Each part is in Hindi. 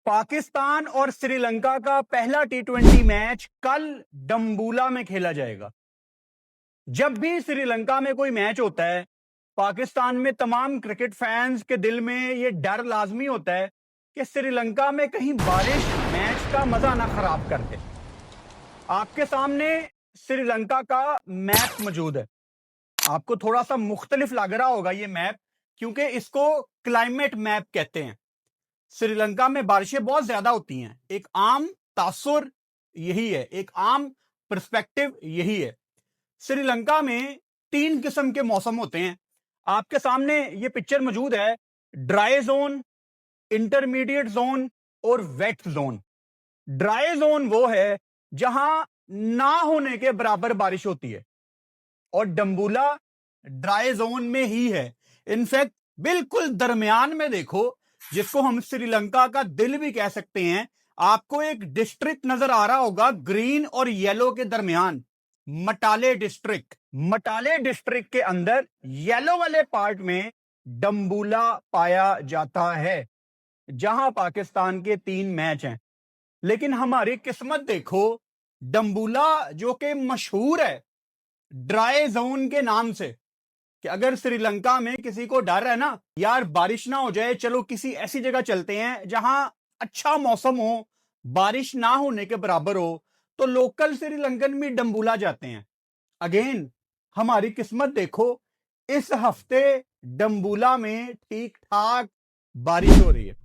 पाकिस्तान और श्रीलंका का पहला टी20 मैच कल डम्बूला में खेला जाएगा। जब भी श्रीलंका में कोई मैच होता है, पाकिस्तान में तमाम क्रिकेट फैंस के दिल में यह डर लाजमी होता है कि श्रीलंका में कहीं बारिश मैच का मजा ना खराब कर दे। आपके सामने श्रीलंका का मैप मौजूद है। आपको थोड़ा सा मुख्तलिफ लग रहा होगा ये मैप, क्योंकि इसको क्लाइमेट मैप कहते हैं। श्रीलंका में बारिशें बहुत ज्यादा होती हैं। एक आम तासुर यही है, एक आम पर्सपेक्टिव यही है। श्रीलंका में 3 किस्म के मौसम होते हैं। आपके सामने ये पिक्चर मौजूद है। ड्राई जोन, इंटरमीडिएट जोन और वेट जोन। ड्राई जोन वो है जहां ना होने के बराबर बारिश होती है, और डम्बूला ड्राई जोन में ही है। इनफैक्ट बिल्कुल दरमियान में देखो, जिसको हम श्रीलंका का दिल भी कह सकते हैं, आपको एक डिस्ट्रिक्ट नजर आ रहा होगा ग्रीन और येलो के दरमियान, मटाले डिस्ट्रिक्ट। मटाले डिस्ट्रिक्ट के अंदर येलो वाले पार्ट में डम्बूला पाया जाता है, जहां पाकिस्तान के 3 मैच हैं। लेकिन हमारी किस्मत देखो, डम्बूला जो कि मशहूर है ड्राई जोन के नाम से, कि अगर श्रीलंका में किसी को डर है ना यार बारिश ना हो जाए, चलो किसी ऐसी जगह चलते हैं जहां अच्छा मौसम हो, बारिश ना होने के बराबर हो, तो लोकल श्रीलंकन भी डम्बूला जाते हैं। अगेन हमारी किस्मत देखो, इस हफ्ते डम्बूला में ठीक ठाक बारिश हो रही है।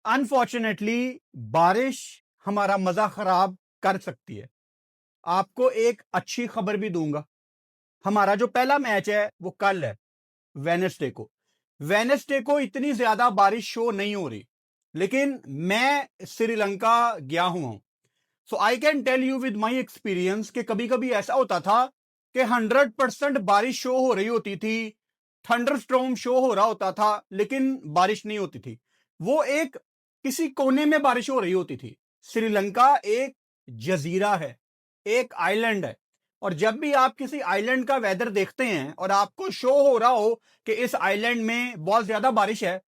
अनफॉर्चुनेटली बारिश हमारा मजा खराब कर सकती है। आपको एक अच्छी खबर भी दूंगा। हमारा जो पहला मैच है वो कल है, वेडनेसडे को। वेडनेसडे को इतनी ज्यादा बारिश शो नहीं हो रही, लेकिन मैं श्रीलंका गया हुआ हूं, so I can tell you with my experience कि कभी कभी ऐसा होता था कि 100% बारिश शो हो रही होती थी, थंडरस्टॉर्म शो हो रहा होता था, लेकिन बारिश नहीं होती थी। वो एक किसी कोने में बारिश हो रही होती थी। श्रीलंका एक जजीरा है, एक आइलैंड है, और जब भी आप किसी आइलैंड का वेदर देखते हैं और आपको शो हो रहा हो कि इस आइलैंड में बहुत ज्यादा बारिश है,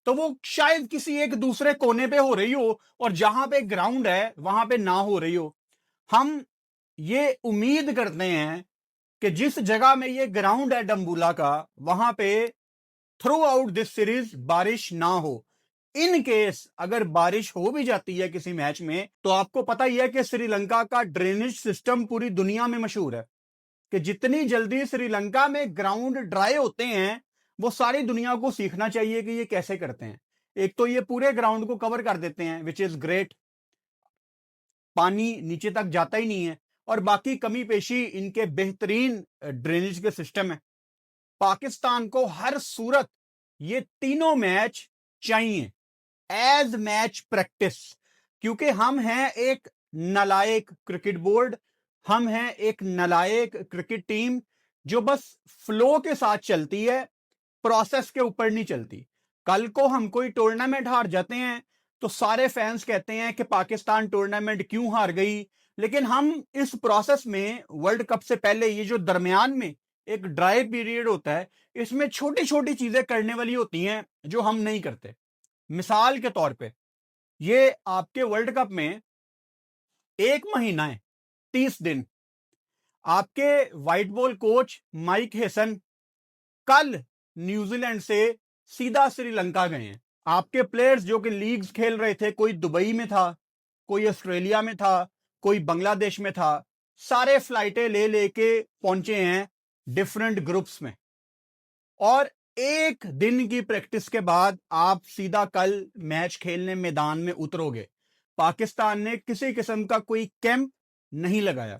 तो वो शायद किसी एक दूसरे कोने पे हो रही हो, और जहां पे ग्राउंड है वहां पे ना हो रही हो। हम ये उम्मीद करते हैं कि जिस जगह में ये ग्राउंड है डम्बूला का, वहां पे थ्रू आउट दिस सीरीज बारिश ना हो। इन केस अगर बारिश हो भी जाती है किसी मैच में, तो आपको पता ही है कि श्रीलंका का ड्रेनेज सिस्टम पूरी दुनिया में मशहूर है, कि जितनी जल्दी श्रीलंका में ग्राउंड ड्राई होते हैं, वो सारी दुनिया को सीखना चाहिए कि ये कैसे करते हैं। एक तो ये पूरे ग्राउंड को कवर कर देते हैं, विच इज ग्रेट, पानी नीचे तक जाता ही नहीं है, और बाकी कमी पेशी इनके बेहतरीन ड्रेनेज के सिस्टम है। पाकिस्तान को हर सूरत ये तीनों मैच चाहिए एज मैच प्रैक्टिस, क्योंकि हम हैं एक नालायक क्रिकेट बोर्ड, हम हैं एक नालायक क्रिकेट टीम जो बस फ्लो के साथ चलती है, प्रोसेस के ऊपर नहीं चलती। कल को हम कोई टूर्नामेंट हार जाते हैं तो सारे फैंस कहते हैं कि पाकिस्तान टूर्नामेंट क्यों हार गई, लेकिन हम इस प्रोसेस में वर्ल्ड कप से पहले ये जो दरमियान में एक ड्राई पीरियड होता है, इसमें छोटी छोटी चीजें करने वाली होती हैं जो हम नहीं करते। मिसाल के तौर पे ये आपके वर्ल्ड कप में 1 महीना है, 30 दिन। आपके white ball coach Mike Hesson कल न्यूजीलैंड से सीधा श्रीलंका गए हैं। आपके प्लेयर्स जो कि लीग्स खेल रहे थे, कोई दुबई में था, कोई ऑस्ट्रेलिया में था, कोई बांग्लादेश में था, सारे फ्लाइटें ले लेके पहुंचे हैं डिफरेंट ग्रुप्स में, और 1 दिन की प्रैक्टिस के बाद आप सीधा कल मैच खेलने मैदान में उतरोगे। पाकिस्तान ने किसी किस्म का कोई कैंप नहीं लगाया,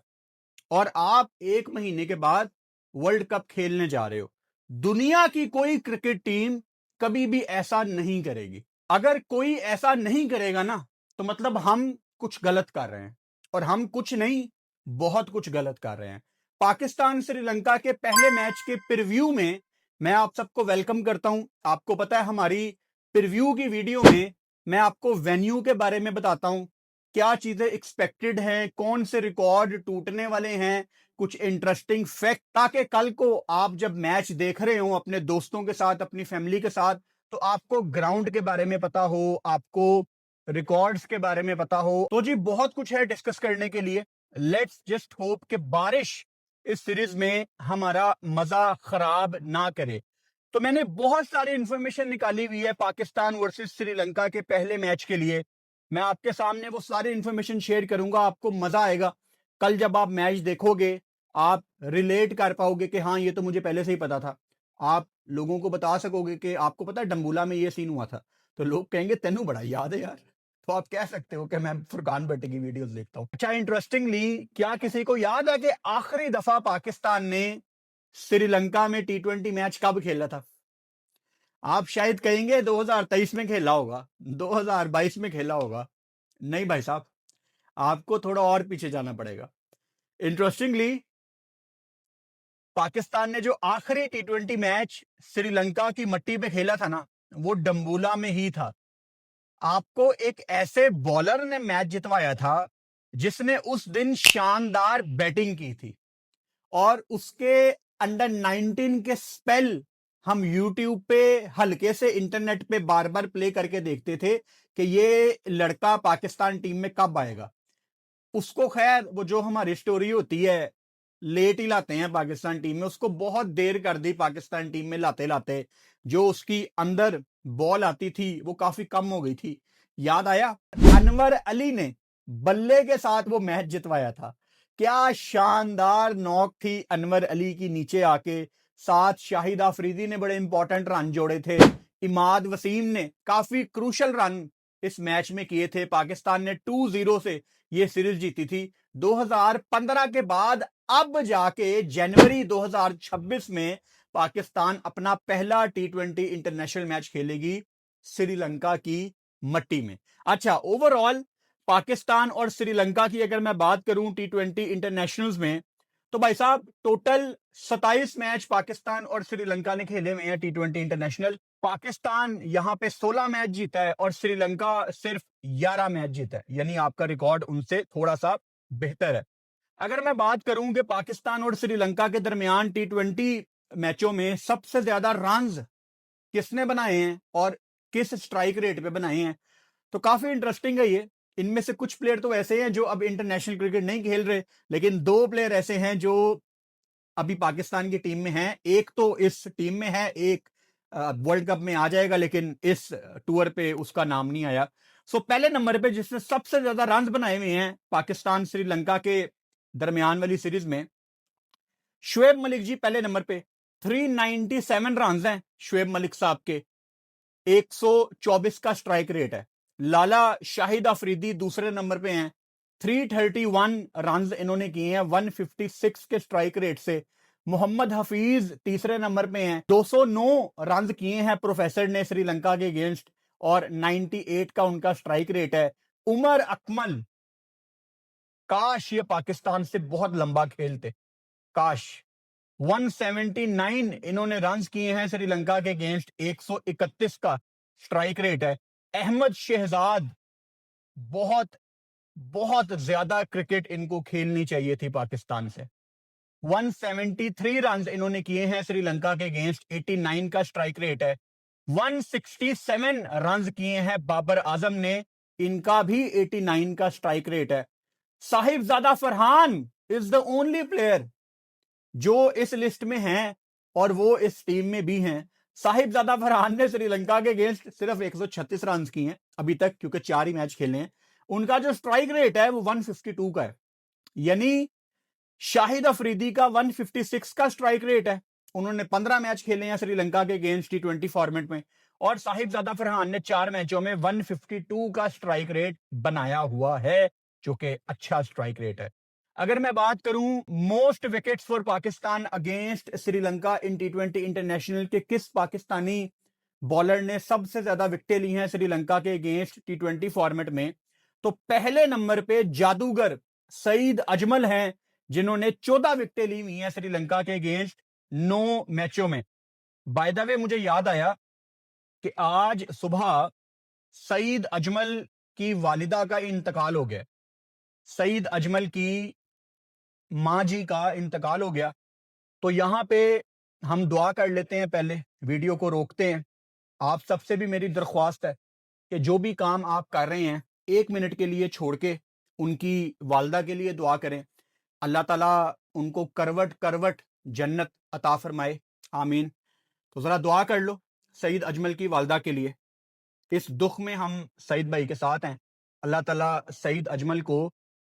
और आप 1 महीने के बाद वर्ल्ड कप खेलने जा रहे हो। दुनिया की कोई क्रिकेट टीम कभी भी ऐसा नहीं करेगी। अगर कोई ऐसा नहीं करेगा ना, तो मतलब हम कुछ गलत कर रहे हैं, और हम कुछ नहीं, बहुत कुछ गलत कर रहे हैं। पाकिस्तान श्रीलंका के पहले मैच के प्रीव्यू में मैं आप सबको वेलकम करता हूं। आपको पता है हमारी प्रीव्यू की वीडियो में मैं आपको वेन्यू के बारे में बताता हूं, क्या चीजें एक्सपेक्टेड हैं, कौन से रिकॉर्ड टूटने वाले हैं, कुछ इंटरेस्टिंग फैक्ट, ताकि कल को आप जब मैच देख रहे हो अपने दोस्तों के साथ, अपनी फैमिली के साथ, तो आपको ग्राउंड के बारे में पता हो, आपको रिकॉर्ड्स के बारे में पता हो, तो जी बहुत कुछ है डिस्कस करने के लिए। लेट्स जस्ट होप कि बारिश इस सीरीज में हमारा मजा खराब ना करे। तो मैंने बहुत सारी इंफॉर्मेशन निकाली हुई है पाकिस्तान वर्सेस श्रीलंका के पहले मैच के लिए। मैं आपके सामने वो सारी इंफॉर्मेशन शेयर करूंगा, आपको मजा आएगा। कल जब आप मैच देखोगे आप रिलेट कर पाओगे कि हाँ ये तो मुझे पहले से ही पता था। आप लोगों को बता सकोगे कि आपको पता है डम्बूला में ये सीन हुआ था, तो लोग कहेंगे तेनू बड़ा याद है यार। तो आप कह सकते हो कि मैं फुरकान भट्टी की वीडियोस देखता हूं। अच्छा, इंटरेस्टिंगली क्या किसी को याद है कि आखिरी दफा पाकिस्तान ने श्रीलंका में T20 मैच कब खेला था? आप शायद कहेंगे 2023 में खेला होगा, 2022 में खेला होगा। नहीं भाई साहब, आपको थोड़ा और पीछे जाना पड़ेगा। इंटरेस्टिंगली पाकिस्तान ने जो आखिरी T20 मैच श्रीलंका की मट्टी पे खेला था ना, वो डम्बूला में ही था। आपको एक ऐसे बॉलर ने मैच जितवाया था जिसने उस दिन शानदार बैटिंग की थी, और उसके अंडर 19 के स्पेल हम यूट्यूब पे हल्के से इंटरनेट पे बार बार प्ले करके देखते थे कि ये लड़का पाकिस्तान टीम में कब आएगा। उसको खैर वो जो हमारी स्टोरी होती है लेट ही लाते हैं पाकिस्तान टीम में, उसको बहुत देर कर दी पाकिस्तान टीम में लाते लाते। जो उसकी अंदर बॉल आती थी वो काफी कम हो गई थी। याद आया, अनवर अली ने बल्ले के साथ वो मैच जितवाया था। क्या शानदार नॉक थी अनवर अली की नीचे आके। साथ शाहिद अफरीदी ने बड़े इंपॉर्टेंट रन जोड़े थे। इमाद वसीम ने काफी क्रूशल रन इस मैच में किए थे। पाकिस्तान ने 2-0 से ये सीरीज जीती थी। 2015 के बाद अब जाके जनवरी 2026 में पाकिस्तान अपना पहला T20 इंटरनेशनल मैच खेलेगी श्रीलंका की मट्टी में। अच्छा, ओवरऑल पाकिस्तान और श्रीलंका की अगर मैं बात करूं T20 इंटरनेशनल्स में, तो भाई साहब टोटल 27 मैच पाकिस्तान और श्रीलंका ने खेले हुए हैं T20 इंटरनेशनल। पाकिस्तान यहां पे 16 मैच जीता है और श्रीलंका सिर्फ 11 मैच जीता है, यानी आपका रिकॉर्ड उनसे थोड़ा सा बेहतर है। अगर मैं बात करूं कि पाकिस्तान और श्रीलंका के दरमियान T20 मैचों में सबसे ज्यादा रन्स किसने बनाए हैं और किस स्ट्राइक रेट पे बनाए हैं, तो काफी इंटरेस्टिंग है ये। इनमें से कुछ प्लेयर तो ऐसे हैं जो अब इंटरनेशनल क्रिकेट नहीं खेल रहे, लेकिन दो प्लेयर ऐसे हैं जो अभी पाकिस्तान की टीम में हैं। एक तो इस टीम में है, एक वर्ल्ड कप में आ जाएगा, लेकिन इस टूर पे उसका नाम नहीं आया। सो पहले नंबर पे जिसने सबसे ज्यादा रन बनाए हुए हैं पाकिस्तान श्रीलंका के दरमियान वाली सीरीज में, शुएब मलिक जी पहले नंबर पे। 397 रन हैं शुएब मलिक साहब के, 124 का स्ट्राइक रेट है। लाला शाहिद अफरीदी दूसरे नंबर पे हैं, 331 रन इन्होंने किए हैं 156 के स्ट्राइक रेट से। मोहम्मद हफीज तीसरे नंबर पे हैं, 209 रन किए हैं प्रोफेसर ने श्रीलंका के अगेंस्ट, और 98 का उनका स्ट्राइक रेट है। उमर अकमल, काश ये पाकिस्तान से बहुत लंबा खेलते, काश। 179 इन्होंने रन किए हैं श्रीलंका के अगेंस्ट, 131 का स्ट्राइक रेट है। अहमद शहजाद, बहुत बहुत ज्यादा क्रिकेट इनको खेलनी चाहिए थी पाकिस्तान से। 173 रन इन्होंने किए हैं श्रीलंका के अगेंस्ट, 89 का स्ट्राइक रेट है। 167 रन किए हैं बाबर आजम ने, इनका भी 89 का स्ट्राइक रेट है। Sahibzada Farhan is the only player जो इस लिस्ट में हैं और वो इस टीम में भी हैं। साहिबजादा फरहान ने श्रीलंका के अगेंस्ट सिर्फ 136 रन किए हैं अभी तक, क्योंकि 4 ही मैच खेले हैं। उनका जो स्ट्राइक रेट है वो 152 का है, यानी शाहिद अफरीदी का 156 का स्ट्राइक रेट है। उन्होंने 15 मैच खेले हैं श्रीलंका के अगेंस्ट T20 फॉर्मेट में, और साहिबजादा फरहान ने 4 मैचों में 152 का स्ट्राइक रेट बनाया हुआ है, जो कि अच्छा स्ट्राइक रेट है। अगर मैं बात करूं most wickets for Pakistan against Sri Lanka in T20 international के किस पाकिस्तानी बॉलर ने सबसे ज्यादा विकेटें ली हैं श्रीलंका के अगेंस्ट T20 फॉर्मेट में, तो पहले नंबर पे जादूगर सईद अजमल हैं, जिन्होंने 14 विकेटें ली हुई हैं श्रीलंका के अगेंस्ट 9 मैचों में। बाय द वे मुझे याद आया कि आज सुबह सईद अजमल की वालिदा का इंतकाल हो गया। सईद अजमल की मां जी का इंतकाल हो गया, तो यहां पे हम दुआ कर लेते हैं, पहले वीडियो को रोकते हैं आप सबसे भी मेरी दरख्वास्त है कि जो भी काम आप कर रहे हैं 1 मिनट के लिए छोड़ के उनकी वालदा के लिए दुआ करें। अल्लाह ताला उनको करवट करवट जन्नत अता फरमाए, आमीन। तो ज़रा दुआ कर लो सईद अजमल की वालदा के लिए। इस दुख में हम सईद भाई के साथ हैं। अल्लाह ताला सईद अजमल को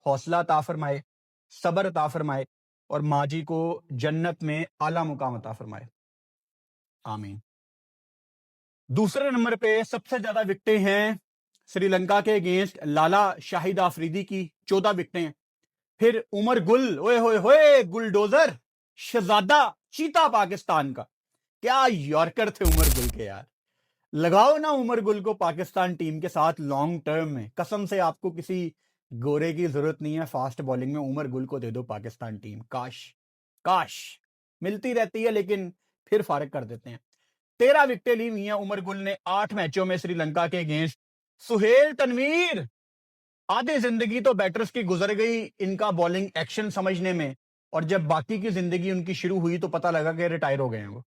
हौसला अता फरमाए, सब्र अता फरमाए और माँ जी को जन्नत में आला मुकाम अता फरमाए, आमीन। दूसरे नंबर पे सबसे ज्यादा विकेटें हैं श्रीलंका के अगेंस्ट लाला शाहिद आफरीदी की, 14 विकेटें हैं। फिर उमर गुल, ओए होए होए, गुलडोजर शहजादा चीता पाकिस्तान का, क्या यॉर्कर थे उमर गुल के यार। लगाओ ना उमर गुल को पाकिस्तान टीम के साथ लॉन्ग टर्म में, कसम से आपको किसी गोरे की जरूरत नहीं है फास्ट बॉलिंग में, उमर गुल को दे दो पाकिस्तान टीम। काश काश मिलती रहती है, लेकिन फिर फारिग कर देते हैं। 13 विकेटें ली हुई हैं उमर गुल ने 8 मैचों में श्रीलंका के अगेंस्ट। सुहेल तनवीर, आधी जिंदगी तो बैटर्स की गुजर गई इनका बॉलिंग एक्शन समझने में, और जब बाकी की जिंदगी उनकी शुरू हुई तो पता लगा कि रिटायर हो गए हैं वो।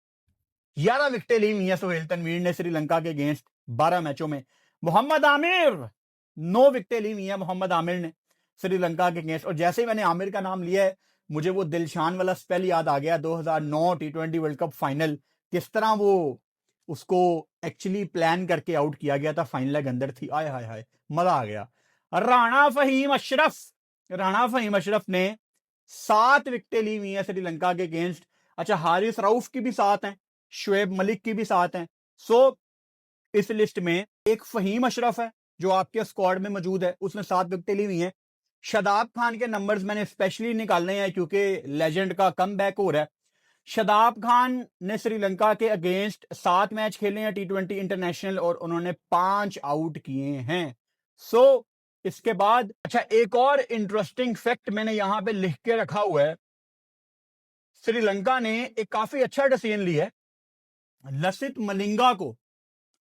11 विकेटें ली हुई हैं सुहेल तनवीर ने श्रीलंका के अगेंस्ट 12 मैचों में। मोहम्मद आमिर, 9 विकेटें ली हुई हैं मोहम्मद आमिर ने श्रीलंका के अगेंस्ट। और जैसे ही मैंने आमिर का नाम लिया है मुझे वो दिलशान वाला स्पेल याद आ गया, 2009 T20 वर्ल्ड कप फाइनल, किस तरह वो उसको एक्चुअली प्लान करके आउट किया गया था, फाइनल लेग अंदर थी, आय हाय हाय मजा आ गया। राणा फहीम अशरफ ने 7 विकेटें ली हुई हैं श्रीलंका के अगेंस्ट। अच्छा, हारिस रऊफ की भी 7 हैं, शुएब मलिक की भी 7 हैं। सो इस लिस्ट में एक फहीम अशरफ है जो आपके स्क्वाड में मौजूद है, उसने 7 विकेटें ली हुई हैं। शादाब खान के नंबर्स मैंने स्पेशली निकालने हैं क्योंकि लेजेंड का कम बैक हो रहा है। शादाब खान ने श्रीलंका के अगेंस्ट 7 मैच खेले हैं T20 इंटरनेशनल और उन्होंने 5 आउट किए हैं। सो इसके बाद अच्छा, एक और इंटरेस्टिंग फैक्ट मैंने यहां पे लिख के रखा हुआ है। श्रीलंका ने एक काफी अच्छा डिसीजन लिया है, लसित मलिंगा को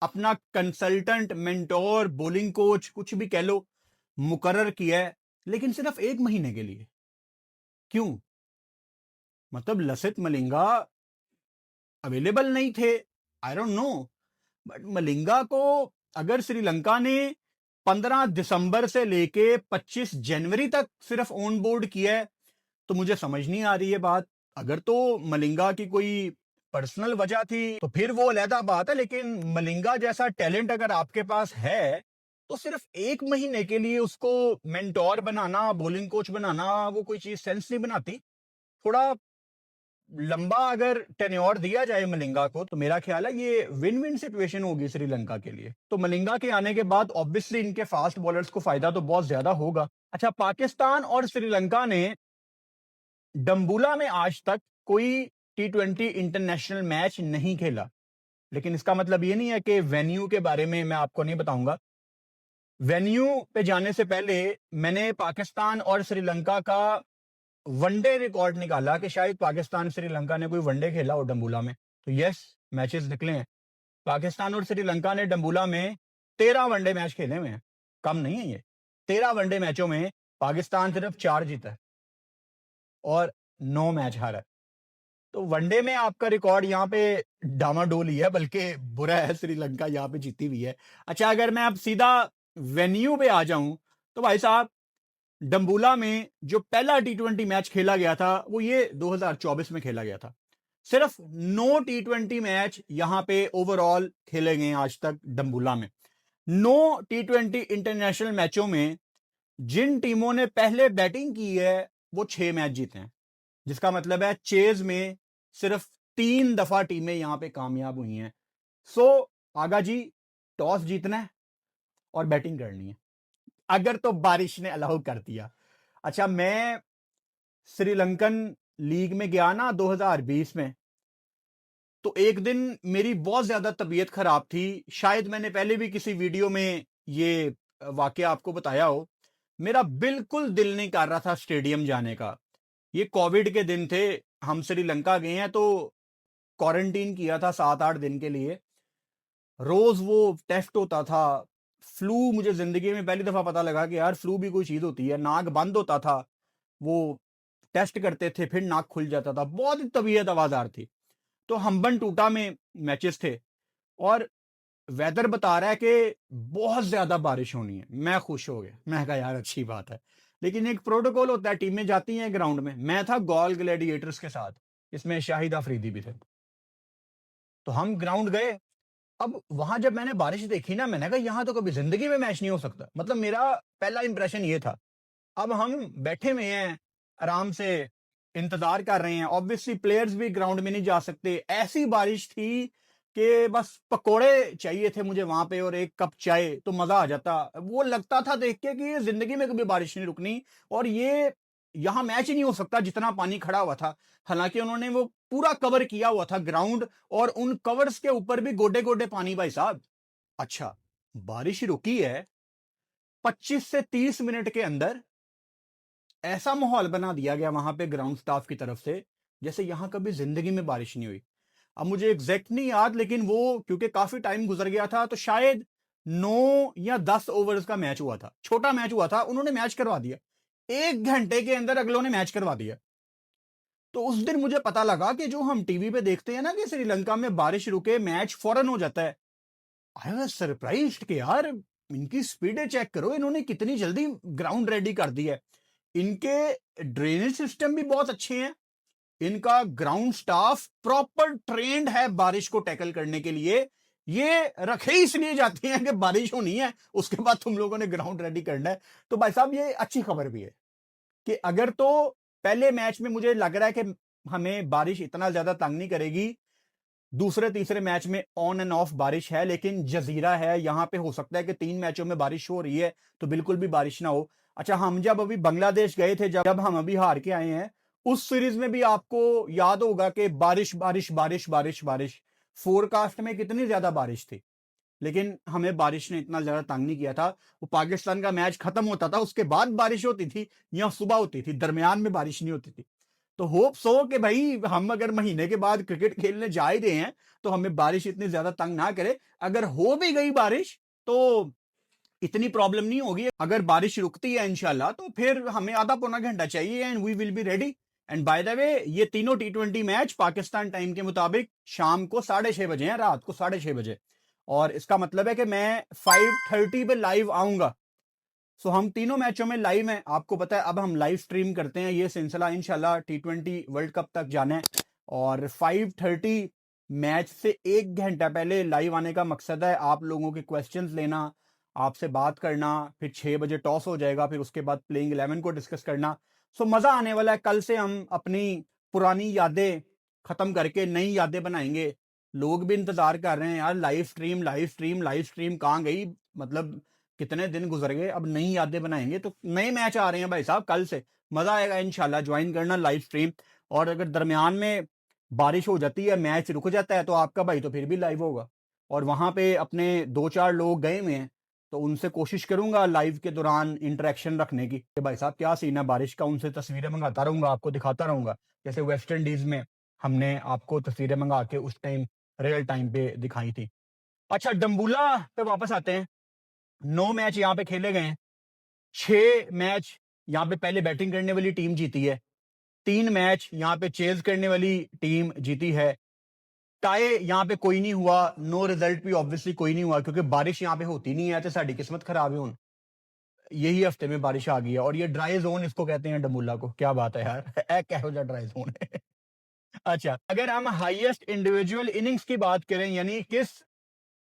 अपना कंसल्टेंट, मेंटोर, बॉलिंग कोच, कुछ भी कह लो, मुकर्रर किया है, लेकिन सिर्फ 1 महीने के लिए। क्यों? मतलब लसित मलिंगा अवेलेबल नहीं थे, I don't know, but Malinga को अगर श्रीलंका ने 15 दिसंबर से लेके 25 जनवरी तक सिर्फ ऑन बोर्ड किया है तो मुझे समझ नहीं आ रही है बात। अगर तो मलिंगा की कोई पर्सनल वजह थी तो फिर वो अलहदा बात है, लेकिन मलिंगा जैसा टैलेंट अगर आपके पास है तो सिर्फ 1 महीने के लिए उसको मेंटोर बनाना, बॉलिंग कोच बनाना, वो कोई चीज सेंस नहीं बनाती। थोड़ा लंबा अगर टेन्योर दिया जाए मलिंगा को तो मेरा ख्याल है ये विन विन सिचुएशन होगी श्रीलंका के लिए। तो मलिंगा के आने के बाद ऑब्वियसली इनके फास्ट बॉलर्स को फायदा तो बहुत ज्यादा होगा। अच्छा, पाकिस्तान और श्रीलंका ने डम्बुला में आज तक कोई T20 इंटरनेशनल मैच नहीं खेला, लेकिन इसका मतलब ये नहीं है कि वेन्यू के बारे में मैं आपको नहीं बताऊंगा। वेन्यू पे जाने से पहले मैंने पाकिस्तान और श्रीलंका का वनडे रिकॉर्ड निकाला कि शायद पाकिस्तान श्रीलंका ने कोई वनडे खेला हो डम्बुला में, तो यस मैचेस निकले हैं। पाकिस्तान और श्रीलंका ने डम्बुला में 13 वनडे मैच खेले हुए हैं, कम नहीं है ये। 13 वनडे मैचों में पाकिस्तान सिर्फ 4 जीता है और 9 मैच हारा है। तो वनडे में आपका रिकॉर्ड यहाँ पे डामाडोल ही है, बल्कि बुरा है, श्रीलंका यहाँ पे जीती हुई है। अच्छा, अगर मैं अब सीधा वेन्यू पे आ जाऊं तो भाई साहब डम्बुला में जो पहला T20 मैच खेला गया था वो ये 2024 में खेला गया था। सिर्फ 9 T20 मैच यहां पे ओवरऑल खेले गए आज तक डम्बुला में। 9 T20 इंटरनेशनल मैचों में जिन टीमों ने पहले बैटिंग की है वो 6 मैच जीते हैं, जिसका मतलब है चेज में सिर्फ 3 दफा टीमें यहां पे कामयाब हुई हैं। सो आगा जी, टॉस जीतना है और बैटिंग करनी है, अगर तो बारिश ने अलाउ कर दिया। अच्छा, मैं श्रीलंकन लीग में गया ना 2020 में, तो एक दिन मेरी बहुत ज्यादा तबीयत खराब थी, शायद मैंने पहले भी किसी वीडियो में ये वाकया आपको बताया हो। मेरा बिल्कुल दिल नहीं कर रहा था स्टेडियम जाने का। ये कोविड के दिन थे, हम श्रीलंका गए हैं तो क्वारंटीन किया था 7-8 दिन के लिए, रोज वो टेस्ट होता था। फ्लू, मुझे जिंदगी में पहली दफा पता लगा कि यार फ्लू भी कोई चीज होती है। नाक बंद होता था, वो टेस्ट करते थे, फिर नाक खुल जाता था, बहुत ही तबीयत आवाजार थी। तो हम्बन टूटा में मैचेस थे और वेदर बता रहा है कि बहुत ज्यादा बारिश होनी है। मैं खुश हो गया, मैं कहा यार अच्छी बात है। लेकिन एक प्रोटोकॉल होता है, टीमें जाती हैं ग्राउंड में। मैं था गॉल ग्लैडिएटर्स के साथ, इसमें शाहिद अफरीदी भी थे। तो हम ग्राउंड गए। अब वहां जब मैंने बारिश देखी ना, मैंने कहा यहां तो कभी जिंदगी में मैच नहीं हो सकता। मतलब मेरा पहला इंप्रेशन ये था। अब हम बैठे हुए हैं आराम से, इंतजार कर रहे हैं। ऑब्वियसली प्लेयर्स भी ग्राउंड में नहीं जा सकते। ऐसी बारिश थी कि बस पकोड़े चाहिए थे मुझे वहां पे और एक कप चाय, तो मजा आ जाता। वो लगता था देख के कि ये जिंदगी में कभी बारिश नहीं रुकनी और ये यहां मैच ही नहीं हो सकता, जितना पानी खड़ा हुआ था। हालांकि उन्होंने वो पूरा कवर किया हुआ था ग्राउंड, और उन कवर्स के ऊपर भी गोडे गोडे पानी भाई साहब। अच्छा, बारिश रुकी है, 25 से 30 मिनट के अंदर ऐसा माहौल बना दिया गया वहां पे ग्राउंड स्टाफ की तरफ से जैसे यहां कभी जिंदगी में बारिश नहीं हुई। अब मुझे एग्जैक्ट नहीं याद, लेकिन वो क्योंकि काफी टाइम गुजर गया था, तो शायद 9 या 10 ओवर्स का मैच हुआ था, छोटा मैच हुआ था। उन्होंने मैच करवा दिया 1 घंटे के अंदर, अगलों ने मैच करवा दिया। तो उस दिन मुझे पता लगा कि जो हम टीवी पे देखते हैं ना कि श्रीलंका में बारिश रुके मैच फौरन हो जाता है। आई वाज सरप्राइज्ड कि यार इनकी स्पीड चेक करो, इन्होंने कितनी जल्दी ग्राउंड रेडी कर दी है। इनके ड्रेनेज सिस्टम भी बहुत अच्छे हैं। इनका ग्राउंड स्टाफ प्रॉपर ट्रेंड है बारिश को टैकल करने के लिए। ये रखे इसलिए जाते हैं कि बारिश होनी है, उसके बाद तुम लोगों ने ग्राउंड रेडी करना है। तो भाई साहब ये अच्छी खबर भी है कि अगर तो पहले मैच में मुझे लग रहा है कि हमें बारिश इतना ज्यादा तंग नहीं करेगी, दूसरे तीसरे मैच में ऑन एंड ऑफ बारिश है, लेकिन जजीरा है, यहां पे हो सकता है कि 3 मैचों में बारिश हो रही है तो बिल्कुल भी बारिश ना हो। अच्छा, हम जब अभी बांग्लादेश गए थे, जब हम अभी हार के आए हैं, उस सीरीज में भी आपको याद होगा कि बारिश बारिश बारिश बारिश बारिश, फोरकास्ट में कितनी ज्यादा बारिश थी, लेकिन हमें बारिश ने इतना ज्यादा तंग नहीं किया था। वो पाकिस्तान का मैच खत्म होता था, उसके बाद बारिश होती थी या सुबह होती थी, दरमियान में बारिश नहीं होती थी। तो होप सो कि भाई हम अगर महीने के बाद क्रिकेट खेलने जा ही रहे हैं तो हमें बारिश इतनी ज्यादा तंग ना करे। अगर हो भी गई बारिश तो इतनी प्रॉब्लम नहीं होगी। अगर बारिश रुकती है इंशाल्लाह तो फिर हमें आधा पौना घंटा चाहिए and we will be ready. And by the way, ये तीनों T20 मैच पाकिस्तान टाइम के मुताबिक शाम को 6:30 बजे हैं, रात को 6:30 बजे। और इसका मतलब है कि मैं 5:30 पे लाइव आऊंगा। सो हम तीनों मैचों में लाइव हैं। आपको पता है अब हम लाइव स्ट्रीम करते हैं, ये सिलसिला इंशाल्लाह T20 वर्ल्ड कप तक जाना है। और 5:30 मैच से 1 घंटा पहले लाइव आने का मकसद है आप लोगों के क्वेश्चंस लेना, आपसे बात करना। फिर 6 बजे टॉस हो जाएगा, फिर उसके बाद प्लेइंग 11 को डिस्कस करना। सो मजा आने वाला है। कल से हम अपनी पुरानी यादें खत्म करके नई यादें बनाएंगे। लोग भी इंतजार कर रहे हैं यार, live stream live stream live stream कहाँ गई। मतलब कितने दिन गुजर गए, अब नई यादें बनाएंगे। तो नए मैच आ रहे हैं भाई साहब, कल से मजा आएगा इंशाल्लाह। ज्वाइन करना लाइव स्ट्रीम। और अगर दरमियान में बारिश हो जाती है, मैच रुक जाता है, तो आपका भाई तो फिर भी लाइव होगा। और वहां पे अपने 2-4 लोग गए हुए हैं, तो उनसे कोशिश करूंगा लाइव के दौरान इंटरेक्शन रखने की कि भाई साहब क्या सीन है बारिश का। उनसे तस्वीरें मंगाता रहूंगा, आपको दिखाता रहूंगा। जैसे वेस्ट इंडीज में हमने आपको तस्वीरें मंगा के उस टाइम रियल टाइम पे दिखाई थी। अच्छा, डम्बूला पे वापस आते हैं। 9 मैच यहाँ पे खेले गए हैं। 6 मैच यहाँ पे पहले बैटिंग करने वाली टीम जीती है। 3 मैच यहाँ पे चेज करने वाली टीम जीती है। टाई यहाँ पे कोई नहीं हुआ। नो रिजल्ट भी ऑब्वियसली कोई नहीं हुआ, क्योंकि बारिश यहाँ पे होती नहीं है, तो साड़ी किस्मत खराब है। यही हफ्ते में बारिश आ गई है, और ये ड्राई जोन इसको कहते हैं डम्बूला को। क्या बात है यार, कहो जा ड्राई जोन है। अच्छा, अगर हम हाईएस्ट इंडिविजुअल इनिंग्स की बात करें, यानी किस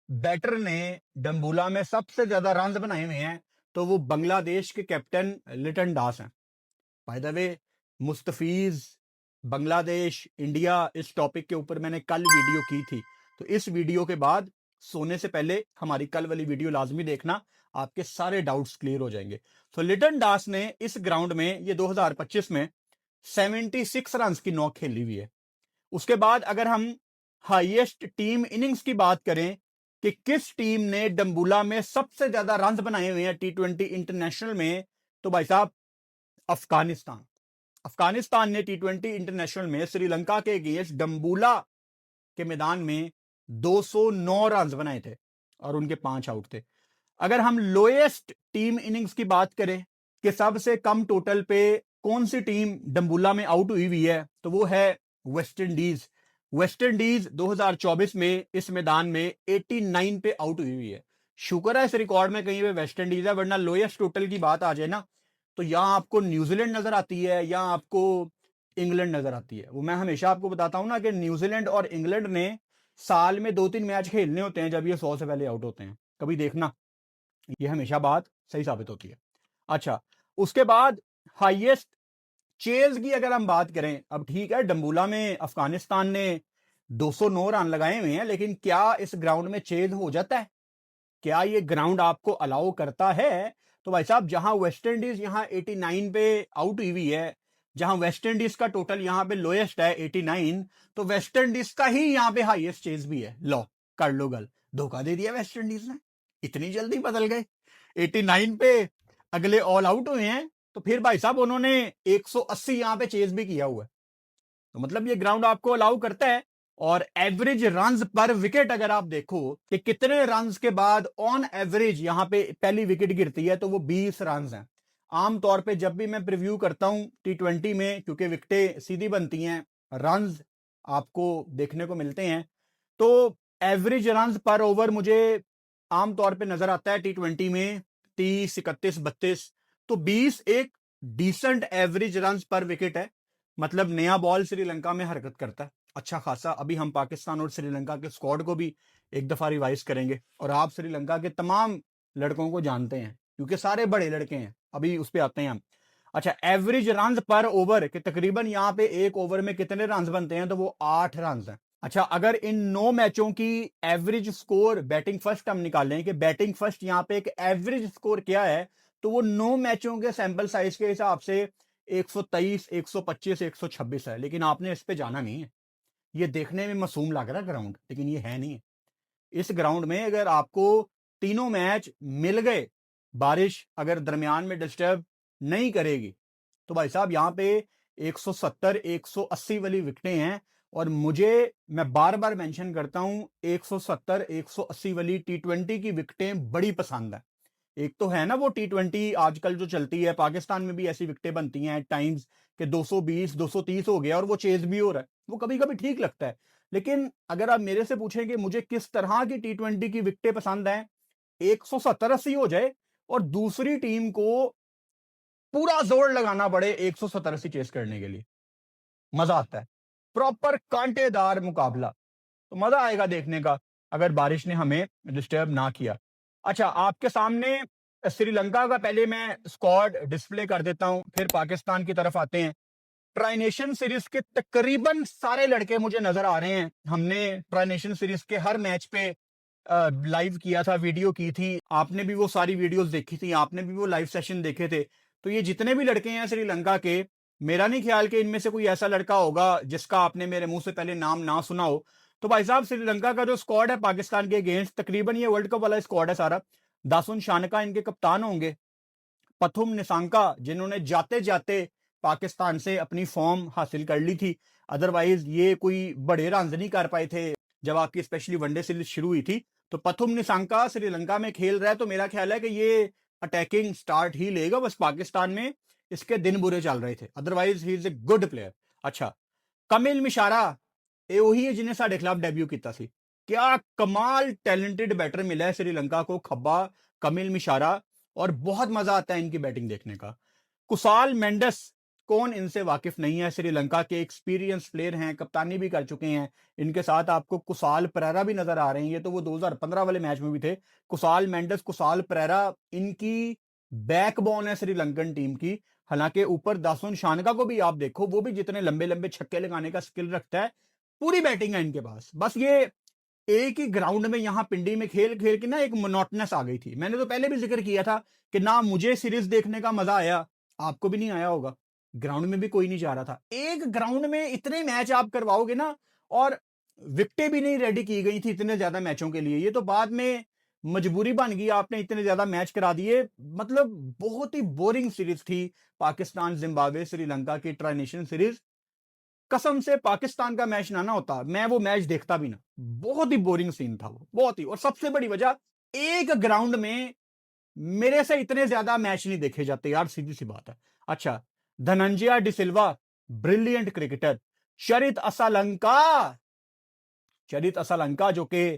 बैटर ने डम्बूला में सबसे ज्यादा रन बनाए हुए हैं, तो वो बांग्लादेश के कैप्टन लिटन दास हैं। Bye the way, Mustafiz, Bangladesh, India, इस टॉपिक के ऊपर मैंने कल वीडियो की थी। तो इस वीडियो के बाद सोने से पहले हमारी कल वाली वीडियो लाजमी देखना, आपके सारे डाउट्स क्लियर हो जाएंगे। तो लिटन दास ने इस ग्राउंड में ये 2025 में 76 रन की नॉक खेली हुई है। उसके बाद अगर हम हाईएस्ट टीम इनिंग्स की बात करें कि किस टीम ने डम्बूला में सबसे ज्यादा रन बनाए हुए हैं T20 इंटरनेशनल में, तो भाई साहब अफगानिस्तान। अफगानिस्तान ने T20 इंटरनेशनल में श्रीलंका के अगेंस्ट डम्बूला के मैदान में 209 रन बनाए थे और उनके 5 आउट थे। अगर हम लोएस्ट टीम इनिंग्स की बात करें कि सबसे कम टोटल पे कौन सी टीम डम्बूला में आउट हुई है, तो वो है वेस्ट इंडीज। वेस्ट इंडीज 2024 में इस मैदान में 89 पे आउट हुई है। शुक्र है इस रिकॉर्ड में कहीं पे वेस्ट इंडीज है, वरना लोएस्ट टोटल की बात आ जाए ना तो यहां आपको न्यूजीलैंड नजर आती है या आपको इंग्लैंड नजर आती है। वो मैं हमेशा आपको बताता हूं ना कि न्यूजीलैंड और इंग्लैंड ने साल में 2-3 मैच खेलने होते हैं जब ये 100 से पहले आउट होते हैं, कभी देखना, ये हमेशा बात सही साबित होती है। अच्छा, उसके बाद हाईएस्ट चेज की अगर हम बात करें, अब ठीक है डंबूला में अफगानिस्तान ने 209 रन लगाए हुए हैं, लेकिन क्या इस ग्राउंड में चेज हो जाता है? क्या ये ग्राउंड आपको अलाउ करता है? तो भाई साहब, जहां वेस्ट इंडीज यहां 89 पे आउट हुई है, जहां वेस्ट इंडीज का टोटल यहां पे लोएस्ट है 89, तो वेस्ट इंडीज का ही यहां पे हाईएस्ट चेज भी है। लो कर लो गल, धोखा दे दिया वेस्ट इंडीज ने, इतनी जल्दी बदल गए। 89 पे अगले ऑल आउट हुए हैं, तो फिर भाई साहब उन्होंने 180 यहां पे चेज भी किया हुआ है। तो मतलब ये ग्राउंड आपको अलाउ करता है। और एवरेज रन्स पर विकेट अगर आप देखो कि कितने रन्स के बाद ऑन एवरेज यहां पे पहली विकेट गिरती है, तो वो 20 रन्स हैं। आमतौर पे जब भी मैं प्रीव्यू करता हूं T20 में, क्योंकि विकेटें सीधी बनती हैं, रन्स आपको देखने को मिलते हैं, तो एवरेज रन्स पर ओवर मुझे आमतौर पे नजर आता है T20 में 30, 31, 32। तो 20 एक डिसेंट एवरेज रन्स पर विकेट है। मतलब नया बॉल श्रीलंका में हरकत करता है अच्छा खासा। अभी हम पाकिस्तान और श्रीलंका के स्क्वाड को भी एक दफा रिवाइज करेंगे, और आप श्रीलंका के तमाम लड़कों को जानते हैं क्योंकि सारे बड़े लड़के हैं। अभी उस पर आते हैं हम। अच्छा, एवरेज रन पर ओवर के तकरीबन यहां पे एक ओवर में कितने रन बनते हैं, तो वो 8 रन हैं। अच्छा, अगर इन 9 मैचों की एवरेज स्कोर बैटिंग फर्स्ट हम निकालें कि बैटिंग फर्स्ट यहां पे एक एवरेज स्कोर क्या है, तो वो 9 मैचों के सैंपल साइज के हिसाब से 123, 125, 126 है। लेकिन आपने इस पे जाना नहीं है। ये देखने में मासूम लग रहा है ग्राउंड, लेकिन ये है नहीं। इस ग्राउंड में अगर आपको तीनों मैच मिल गए, बारिश अगर दरमियान में डिस्टर्ब नहीं करेगी, तो भाई साहब यहां पे 170, 180 वाली विकेटें हैं। और मैं बार बार मेंशन करता हूं, 170, 180 वाली T20 की विकेटें बड़ी पसंद है। एक तो है ना वो T20 आजकल जो चलती है, पाकिस्तान में भी ऐसी विकेटें बनती हैं टाइम्स के 220, 230 हो गया और वो चेज भी हो रहा है, वो कभी कभी ठीक लगता है। लेकिन अगर आप मेरे से पूछें कि मुझे किस तरह की T20 की विकेटें पसंद हैं, 170, 80 हो जाए और दूसरी टीम को पूरा जोर लगाना पड़े 170, 80 चेस करने के लिए, मजा आता है। प्रॉपर कांटेदार मुकाबला, तो मजा आएगा देखने का अगर बारिश ने हमें डिस्टर्ब ना किया। अच्छा, आपके सामने श्रीलंका का पहले मैं स्क्वाड डिस्प्ले कर देता हूं, फिर पाकिस्तान की तरफ आते हैं। ट्राई नेशन सीरीज के तकरीबन सारे लड़के मुझे नजर आ रहे हैं। हमने ट्राई नेशन सीरीज के हर मैच पे लाइव किया था, वीडियो की थी, आपने भी वो सारी वीडियोस देखी थी, आपने भी वो लाइव सेशन देखे थे। तो ये जितने भी लड़के हैं श्रीलंका के, मेरा नहीं ख्याल कि इनमें से कोई ऐसा लड़का होगा जिसका आपने मेरे मुंह से पहले नाम ना सुना हो। तो भाई साहब, श्रीलंका का जो स्क्वाड है पाकिस्तान के अगेंस्ट, तकरीबन ये वर्ल्ड कप वाला स्क्वाड है सारा। दासुन शानका इनके कप्तान होंगे, पथुम निसांका जिन्होंने जाते जाते पाकिस्तान से अपनी फॉर्म हासिल कर ली थी, अदरवाइज ये कोई बड़े रन नहीं कर पाए थे जब आपकी स्पेशली वनडे सीरीज शुरू हुई थी। तो पथुम निसांका श्रीलंका में खेल रहा है, तो मेरा ख्याल है कि ये अटैकिंग स्टार्ट ही लेगा। बस पाकिस्तान में इसके दिन बुरे चल रहे थे, otherwise he is a good player. अच्छा, कमिल मिशारा ਇਹ ਉਹੀ ਹੈ जिन्हें साढ़े खिलाफ डेब्यू किया ਸੀ। क्या कमाल टैलेंटेड बैटर मिला है श्रीलंका को, खब्बा कमिल मिशारा, और बहुत मजा आता है इनकी बैटिंग देखने का। कुसाल मेंडस, कौन इनसे वाकिफ नहीं है, श्रीलंका के एक्सपीरियंस प्लेयर हैं, कप्तानी भी कर चुके हैं। इनके साथ आपको कुसाल परेरा भी नजर आ रहे हैं, ये तो वो 2015 वाले मैच में भी थे। कुसाल मेंडस, कुसाल परेरा इनकी बैकबोन है श्रीलंकन टीम की। हालांकि ऊपर दासुन शानका को भी आप देखो, वो भी जितने लंबे लंबे छक्के लगाने का स्किल रखता है, पूरी बैटिंग है इनके पास। बस ये एक ही ग्राउंड में यहां पिंडी में खेल खेल के ना एक मोनोटनेस आ गई थी। मैंने तो पहले भी जिक्र किया था कि ना मुझे सीरीज देखने का मजा आया, आपको भी नहीं आया होगा, ग्राउंड में भी कोई नहीं जा रहा था। एक ग्राउंड में इतने मैच आप करवाओगे ना, और विकेटें भी नहीं रेडी की गई थी इतने ज्यादा मैचों के लिए, ये तो बाद में मजबूरी बन गई, आपने इतने ज्यादा मैच करा दिए। मतलब बहुत ही बोरिंग सीरीज थी पाकिस्तान जिम्बाब्वे श्रीलंका की ट्राई नेशन सीरीज। कसम से पाकिस्तान का मैच ना होता, मैं वो मैच देखता भी ना। बहुत ही बोरिंग सीन था वो, बहुत ही। और सबसे बड़ी वजह, एक ग्राउंड में मेरे से इतने ज्यादा मैच नहीं देखे जाते यार, सीधी सी बात है। अच्छा, धनंजय डिसिल्वा ब्रिलियंट क्रिकेटर, शरित असलंका चरित असलंका जो कि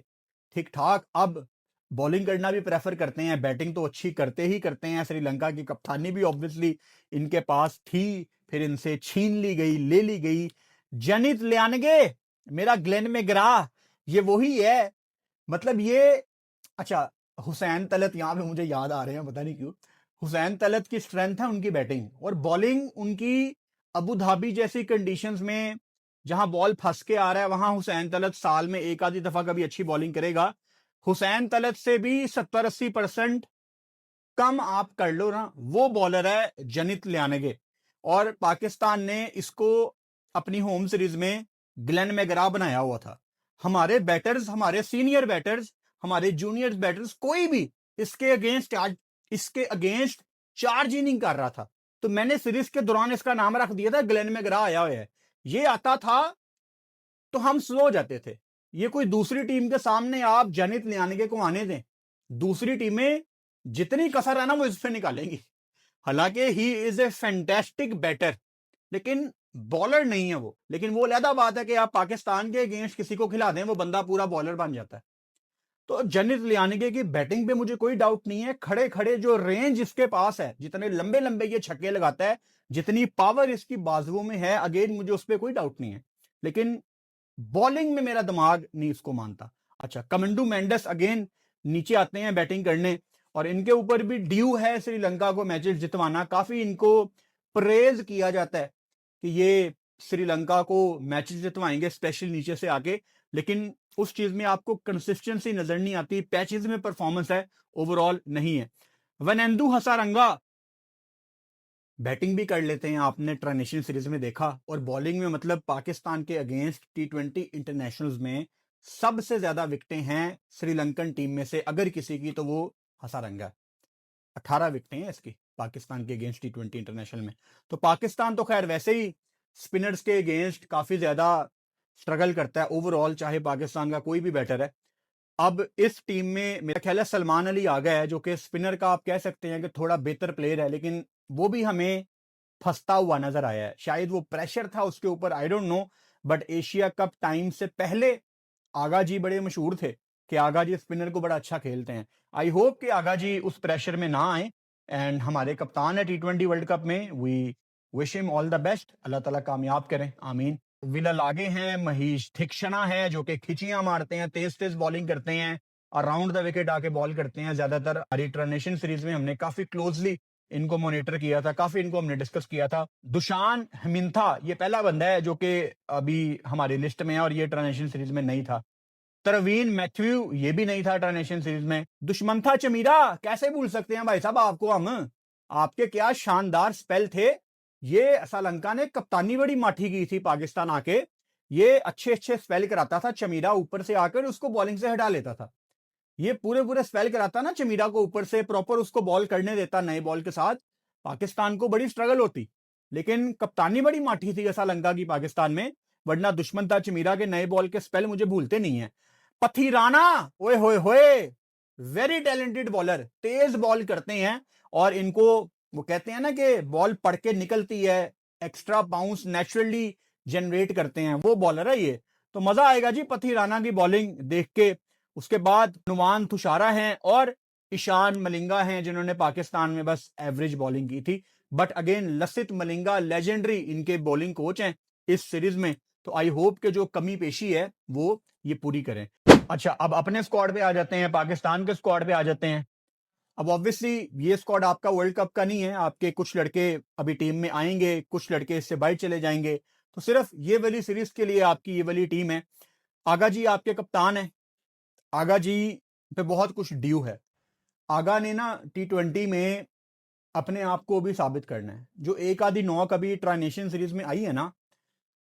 ठीक ठाक अब बॉलिंग करना भी प्रेफर करते हैं, बैटिंग तो अच्छी करते ही करते हैं। श्रीलंका की कप्तानी भी ऑब्वियसली इनके पास थी, फिर इनसे छीन ली गई, ले ली गई। जनित लियानगे, मेरा ग्लेन मैग्रा, ये वही है। मतलब ये, अच्छा, हुसैन तलत यहां पे मुझे याद आ रहे हैं, पता नहीं क्यों। हुसैन तलत की स्ट्रेंथ है उनकी बैटिंग और बॉलिंग उनकी। अबू धाबी जैसी कंडीशंस में जहां बॉल फंस के आ रहा है, वहां हुसैन तलत साल में एक आधी दफा कभी अच्छी बॉलिंग करेगा। हुसैन तलत से भी 70-80% कम आप कर लो ना, वो बॉलर है जनित लियानगे। और पाकिस्तान ने इसको अपनी होम सीरीज में ग्लेन मैग्रा बनाया हुआ था। हमारे बैटर्स, हमारे सीनियर बैटर्स, हमारे जूनियर बैटर्स, कोई भी इसके अगेंस्ट चार्ज ही नहीं कर रहा था। तो मैंने सीरीज के दौरान इसका नाम रख दिया था ग्लेन मैग्रा आया हुआ है। ये आता था तो हम स्लो हो जाते थे। ये कोई दूसरी टीम के सामने आप जनित लियानगे को आने दें, दूसरी टीमें जितनी कसर है ना वो इससे निकालेंगी। हालांकि he is a fantastic batter, लेकिन बॉलर नहीं है वो। लेकिन वो अलग बात है कि आप पाकिस्तान के अगेंस्ट किसी को खिला दें, वो बंदा पूरा बॉलर बन जाता है। तो जनित लियानगे की बैटिंग पे मुझे कोई डाउट नहीं है। खड़े खड़े जो रेंज इसके पास है, जितने लंबे लंबे ये छक्के लगाता है, जितनी पावर इसकी बाजुओं में है, अगेन मुझे उस पर कोई डाउट नहीं है। लेकिन बॉलिंग में मेरा दिमाग नहीं इसको मानता। अच्छा, कमेंडू मेंडस अगेन नीचे आते हैं बैटिंग करने, और इनके ऊपर भी ड्यू है श्रीलंका को मैचेस जितवाना। काफी इनको प्रेज किया जाता है कि ये श्रीलंका को मैचेस जितवाएंगे, स्पेशली नीचे से आके। लेकिन उस चीज में आपको कंसिस्टेंसी नजर नहीं आती, पैचेस में परफॉर्मेंस है, ओवरऑल नहीं है। वनेंदु हसारंगा बैटिंग भी कर लेते हैं, आपने ट्रांजिशन सीरीज में देखा। और बॉलिंग में मतलब पाकिस्तान के अगेंस्ट T20 इंटरनेशनल्स में सबसे ज्यादा विकेटें हैं श्रीलंकन टीम में से अगर किसी की, तो वो हसारंगा। 18 विकेटें हैं इसकी पाकिस्तान के अगेंस्ट T20 इंटरनेशनल में। तो पाकिस्तान तो खैर वैसे ही स्पिनर्स के अगेंस्ट काफी ज्यादा स्ट्रगल करता है ओवरऑल, चाहे पाकिस्तान का कोई भी बैटर है। अब इस टीम में मेरा ख्याल है सलमान अली आ गया है, जो कि स्पिनर का आप कह सकते हैं कि थोड़ा बेहतर प्लेयर है, लेकिन वो भी हमें फंसता हुआ नजर आया है। शायद वो प्रेशर था उसके ऊपर, I don't know. But Asia cup time से पहले आगा जी बड़े मशहूर थे कि आगा जी स्पिनर को बड़ा अच्छा खेलते हैं। आई होप कि आगा जी उस प्रेशर में ना आए। एंड हमारे कप्तान है T20 वर्ल्ड कप में, we wish him all the best. Allah ताला कामयाब करें, आमीन। विलल आगे हैं, महीश थिक्शना है जो कि खिचियां मारते हैं, तेज तेज बॉलिंग करते हैं, अराउंड द विकेट आके बॉल करते हैं ज्यादातर। हमारी ट्रांजिशन सीरीज में हमने काफी क्लोजली इनको मॉनिटर किया था, काफी इनको हमने डिस्कस किया था। दुशान हमिंथा ये पहला बंदा है जो कि अभी हमारी लिस्ट में है, और ये ट्रांजिशन सीरीज में नहीं था। तरवीन मैथ्यू ये भी नहीं था ट्रांजिशन सीरीज में। दुश्मंथा चमीरा कैसे भूल सकते हैं भाई साहब आपको हम, आपके क्या शानदार स्पेल थे। ये श्रीलंका ने कप्तानी बड़ी माठी की थी पाकिस्तान आके, ये अच्छे अच्छे स्पेल कराता था चमीरा, ऊपर से आकर उसको बॉलिंग से हटा लेता था। ये पूरे पूरे स्पेल कराता ना चमीरा को ऊपर से, प्रॉपर उसको बॉल करने देता नए बॉल के साथ। पाकिस्तान को बड़ी स्ट्रगल होती, लेकिन कप्तानी बड़ी माठी थी श्रीलंका की पाकिस्तान में। वरना दुश्मन था चमीरा के नए बॉल के स्पेल मुझे भूलते नहीं है। पथीराना, ओए होए होए, वेरी टैलेंटेड बॉलर, तेज बॉल करते हैं। और इनको वो कहते हैं ना कि बॉल पड़ के निकलती है, एक्स्ट्रा बाउंस नेचुरली जनरेट करते हैं, वो बॉलर है ये। तो मजा आएगा जी पथीराना की बॉलिंग देख के। उसके बाद नुमान तुषारा हैं और ईशान मलिंगा हैं, जिन्होंने पाकिस्तान में बस एवरेज बॉलिंग की थी। But again Lasith Malinga legendary इनके बॉलिंग कोच हैं इस सीरीज में। तो आई होप के जो कमी पेशी है वो ये पूरी करें। अच्छा, अब अपने स्क्वाड पे आ जाते हैं, पाकिस्तान के स्क्वाड पे आ जाते हैं। अब ऑब्वियसली ये स्क्वाड आपका वर्ल्ड कप का नहीं है, आपके कुछ लड़के अभी टीम में आएंगे, कुछ लड़के इससे बाहर चले जाएंगे। तो सिर्फ ये वाली सीरीज के लिए आपकी ये वाली टीम है। आगा जी आपके कप्तान है, आगा जी पे बहुत कुछ ड्यू है। आगा ने ना T20 में अपने आप को भी साबित करना है। जो एक आधी नौ कभी ट्रांजिशन सीरीज में आई है ना,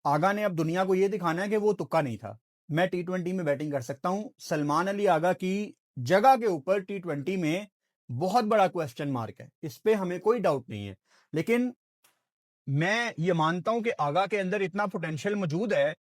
आगा ने अब दुनिया को यह दिखाना है कि वो तुक्का नहीं था, मैं T20 में बैटिंग कर सकता हूं। सलमान अली आगा की जगह के ऊपर T20 में बहुत बड़ा क्वेश्चन मार्क है, इस पे हमें कोई डाउट नहीं है। लेकिन मैं ये मानता हूं कि आगा के अंदर इतना पोटेंशियल मौजूद है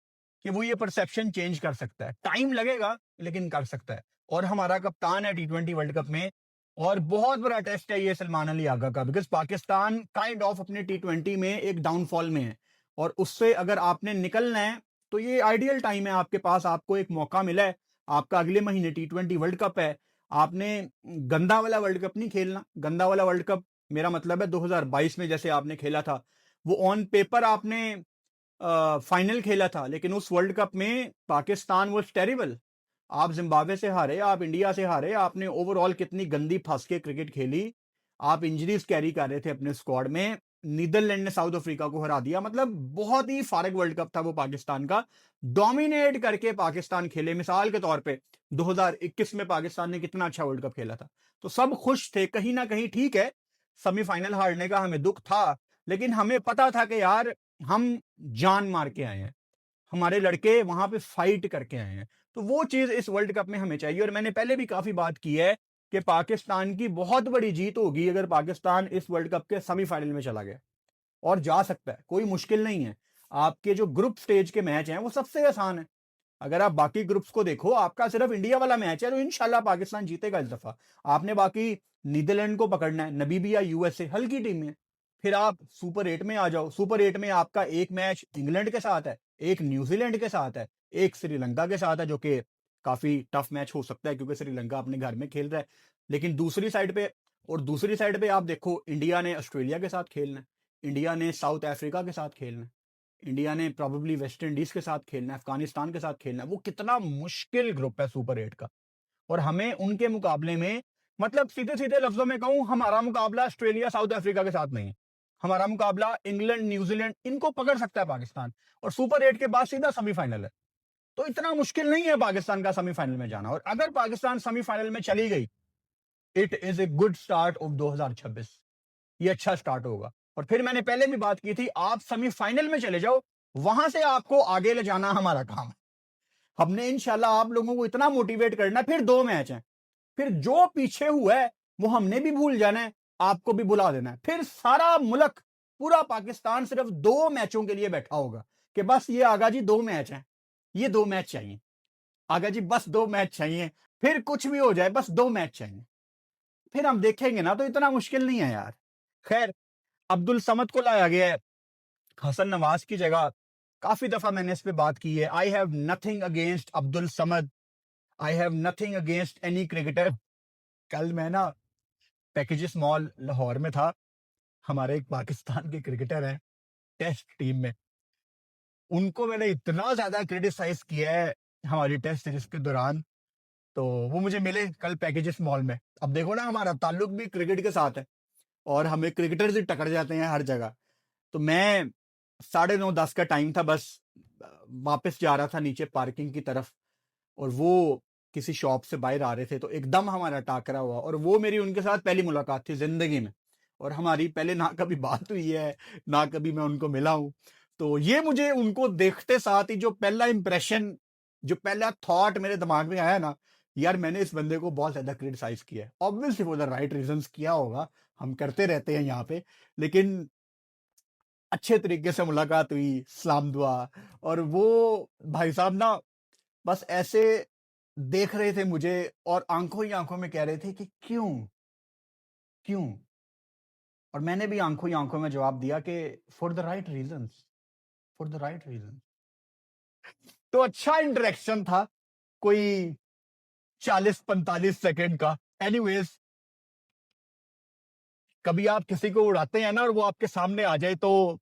कि वो ये परसेप्शन चेंज कर सकता है। टाइम लगेगा लेकिन कर सकता है। और हमारा कप्तान है T20 वर्ल्ड कप में, और बहुत बड़ा टेस्ट है ये सलमान अली आगा का, बिकॉज पाकिस्तान काइंड ऑफ अपने T20 में एक डाउनफॉल में है, और उससे अगर आपने निकलना है तो ये आइडियल टाइम है आपके पास, आपको एक मौका मिला है। आपका अगले महीने T20 वर्ल्ड कप है। आपने गंदा वाला वर्ल्ड कप नहीं खेलना। गंदा वाला वर्ल्ड कप मेरा मतलब है 2022 में जैसे आपने खेला था, वो ऑन पेपर आपने फाइनल खेला था, लेकिन उस वर्ल्ड कप में पाकिस्तान वाज टेरिबल। आप जिम्बाब्वे से हारे, आप इंडिया से हारे, आपने ओवरऑल कितनी गंदी फंस के क्रिकेट खेली। आप इंजरीज कैरी कर रहे थे अपने स्क्वाड में। नीदरलैंड ने साउथ अफ्रीका को हरा दिया। मतलब बहुत ही फारग वर्ल्ड कप था वो पाकिस्तान का। डोमिनेट करके पाकिस्तान खेले। मिसाल के तौर पे 2021 में पाकिस्तान ने कितना अच्छा वर्ल्ड कप खेला था, तो सब खुश थे कहीं ना कहीं। ठीक है, सेमीफाइनल हारने का हमें दुख था, लेकिन हमें पता था कि यार हम जान मार के आए हैं, हमारे लड़के वहां पे फाइट करके आए हैं। तो वो चीज इस वर्ल्ड कप में हमें चाहिए। और मैंने पहले भी काफी बात की है कि पाकिस्तान की बहुत बड़ी जीत होगी अगर पाकिस्तान इस वर्ल्ड कप के सेमीफाइनल में चला गया, और जा सकता है, कोई मुश्किल नहीं है। आपके जो ग्रुप स्टेज के मैच हैं वो सबसे आसान है। अगर आप बाकी ग्रुप्स को देखो, आपका सिर्फ इंडिया वाला मैच है, तो इंशाल्लाह पाकिस्तान जीतेगा इस दफा। आपने बाकी नीदरलैंड को पकड़ना है, नबीबिया, यूएसए हल्की टीम है। फिर आप सुपर 8 में आ जाओ। सुपर 8 में आपका एक मैच इंग्लैंड के साथ है, एक न्यूजीलैंड के साथ है, एक श्रीलंका के साथ है, जो कि काफी टफ मैच हो सकता है क्योंकि श्रीलंका अपने घर में खेल रहा है। लेकिन दूसरी साइड पे आप देखो, इंडिया ने ऑस्ट्रेलिया के साथ खेलना है, इंडिया ने साउथ अफ्रीका के साथ खेलना है, इंडिया ने प्रॉबेबली वेस्ट इंडीज के साथ खेलना है, अफगानिस्तान के साथ खेलना है। वो कितना मुश्किल ग्रुप है सुपर 8 का। और हमें उनके मुकाबले में, मतलब सीधे सीधे लफ्जों में कहूं, हमारा मुकाबला ऑस्ट्रेलिया साउथ अफ्रीका के साथ नहीं है। हमारा मुकाबला इंग्लैंड, न्यूजीलैंड, इनको पकड़ सकता है पाकिस्तान। और सुपर 8 के बाद सीधा सेमीफाइनल है। तो इतना मुश्किल नहीं है पाकिस्तान का सेमीफाइनल में जाना। और अगर पाकिस्तान सेमीफाइनल में चली गई, it is a good start of 2026। ये अच्छा स्टार्ट होगा। और फिर मैंने पहले भी बात की थी, आप सेमीफाइनल में चले जाओ, वहां से आपको आगे ले जाना हमारा काम है। हमने इंशाल्लाह आप लोगों को इतना मोटिवेट करना है। फिर 2 मैच हैं, फिर जो पीछे हुआ है वो हमने भी भूल जाना है, आपको भी भुला देना है। फिर सारा मुल्क, पूरा पाकिस्तान सिर्फ 2 मैचों के लिए बैठा होगा कि बस ये आगा जी 2 मैच हैं, ये 2 मैच चाहिए आगा जी, बस 2 मैच चाहिए। फिर कुछ भी हो जाए, बस 2 मैच चाहिए। फिर हम देखेंगे ना, तो इतना मुश्किल नहीं है यार। खैर, अब्दुल समद को लाया गया है हसन नवाज की जगह। काफी दफा मैंने इस पे बात की है। I have nothing against Abdul Samad, I have nothing against any cricketer. कल मैं ना पैकेजेस मॉल लाहौर में था। हमारे एक पाकिस्तान के क्रिकेटर हैं टेस्ट टीम में, उनको मैंने इतना ज्यादा क्रिटिसाइज किया है हमारी टेस्ट सीरीज के दौरान। तो वो मुझे मिले कल पैकेजेस मॉल में। अब देखो ना, हमारा ताल्लुक भी क्रिकेट के साथ है, और हमें क्रिकेटर से टकरा जाते हैं हर जगह। तो मैं 9:30 का टाइम था, बस वापस जा रहा था नीचे पार्किंग की तरफ, और वो किसी शॉप से बाहर आ रहे थे, तो एकदम हमारा टाकरा हुआ। और वो मेरी उनके साथ पहली मुलाकात थी जिंदगी में, और हमारी पहले ना कभी बात हुई है, ना कभी मैं उनको मिला हूं। तो ये मुझे उनको देखते साथ ही जो पहला इंप्रेशन, जो पहला थॉट मेरे दिमाग में आया ना, यार मैंने इस बंदे को बहुत ज्यादा क्रिटिसाइज किया है। Obviously for the right reasons किया होगा, हम करते रहते हैं यहाँ पे। लेकिन अच्छे तरीके से मुलाकात हुई, सलाम दुआ। और वो भाई साहब ना बस ऐसे देख रहे थे मुझे, और आंखों ही आंखों में कह रहे थे कि क्यों क्यों। और मैंने भी आंखों ही आंखों में जवाब दिया कि for the right reasons, for the right reason. तो अच्छा इंटरेक्शन था, कोई 40-45 सेकंड का। एनीवेज, कभी आप किसी को उड़ाते हैं ना और वो आपके सामने आ जाए, तो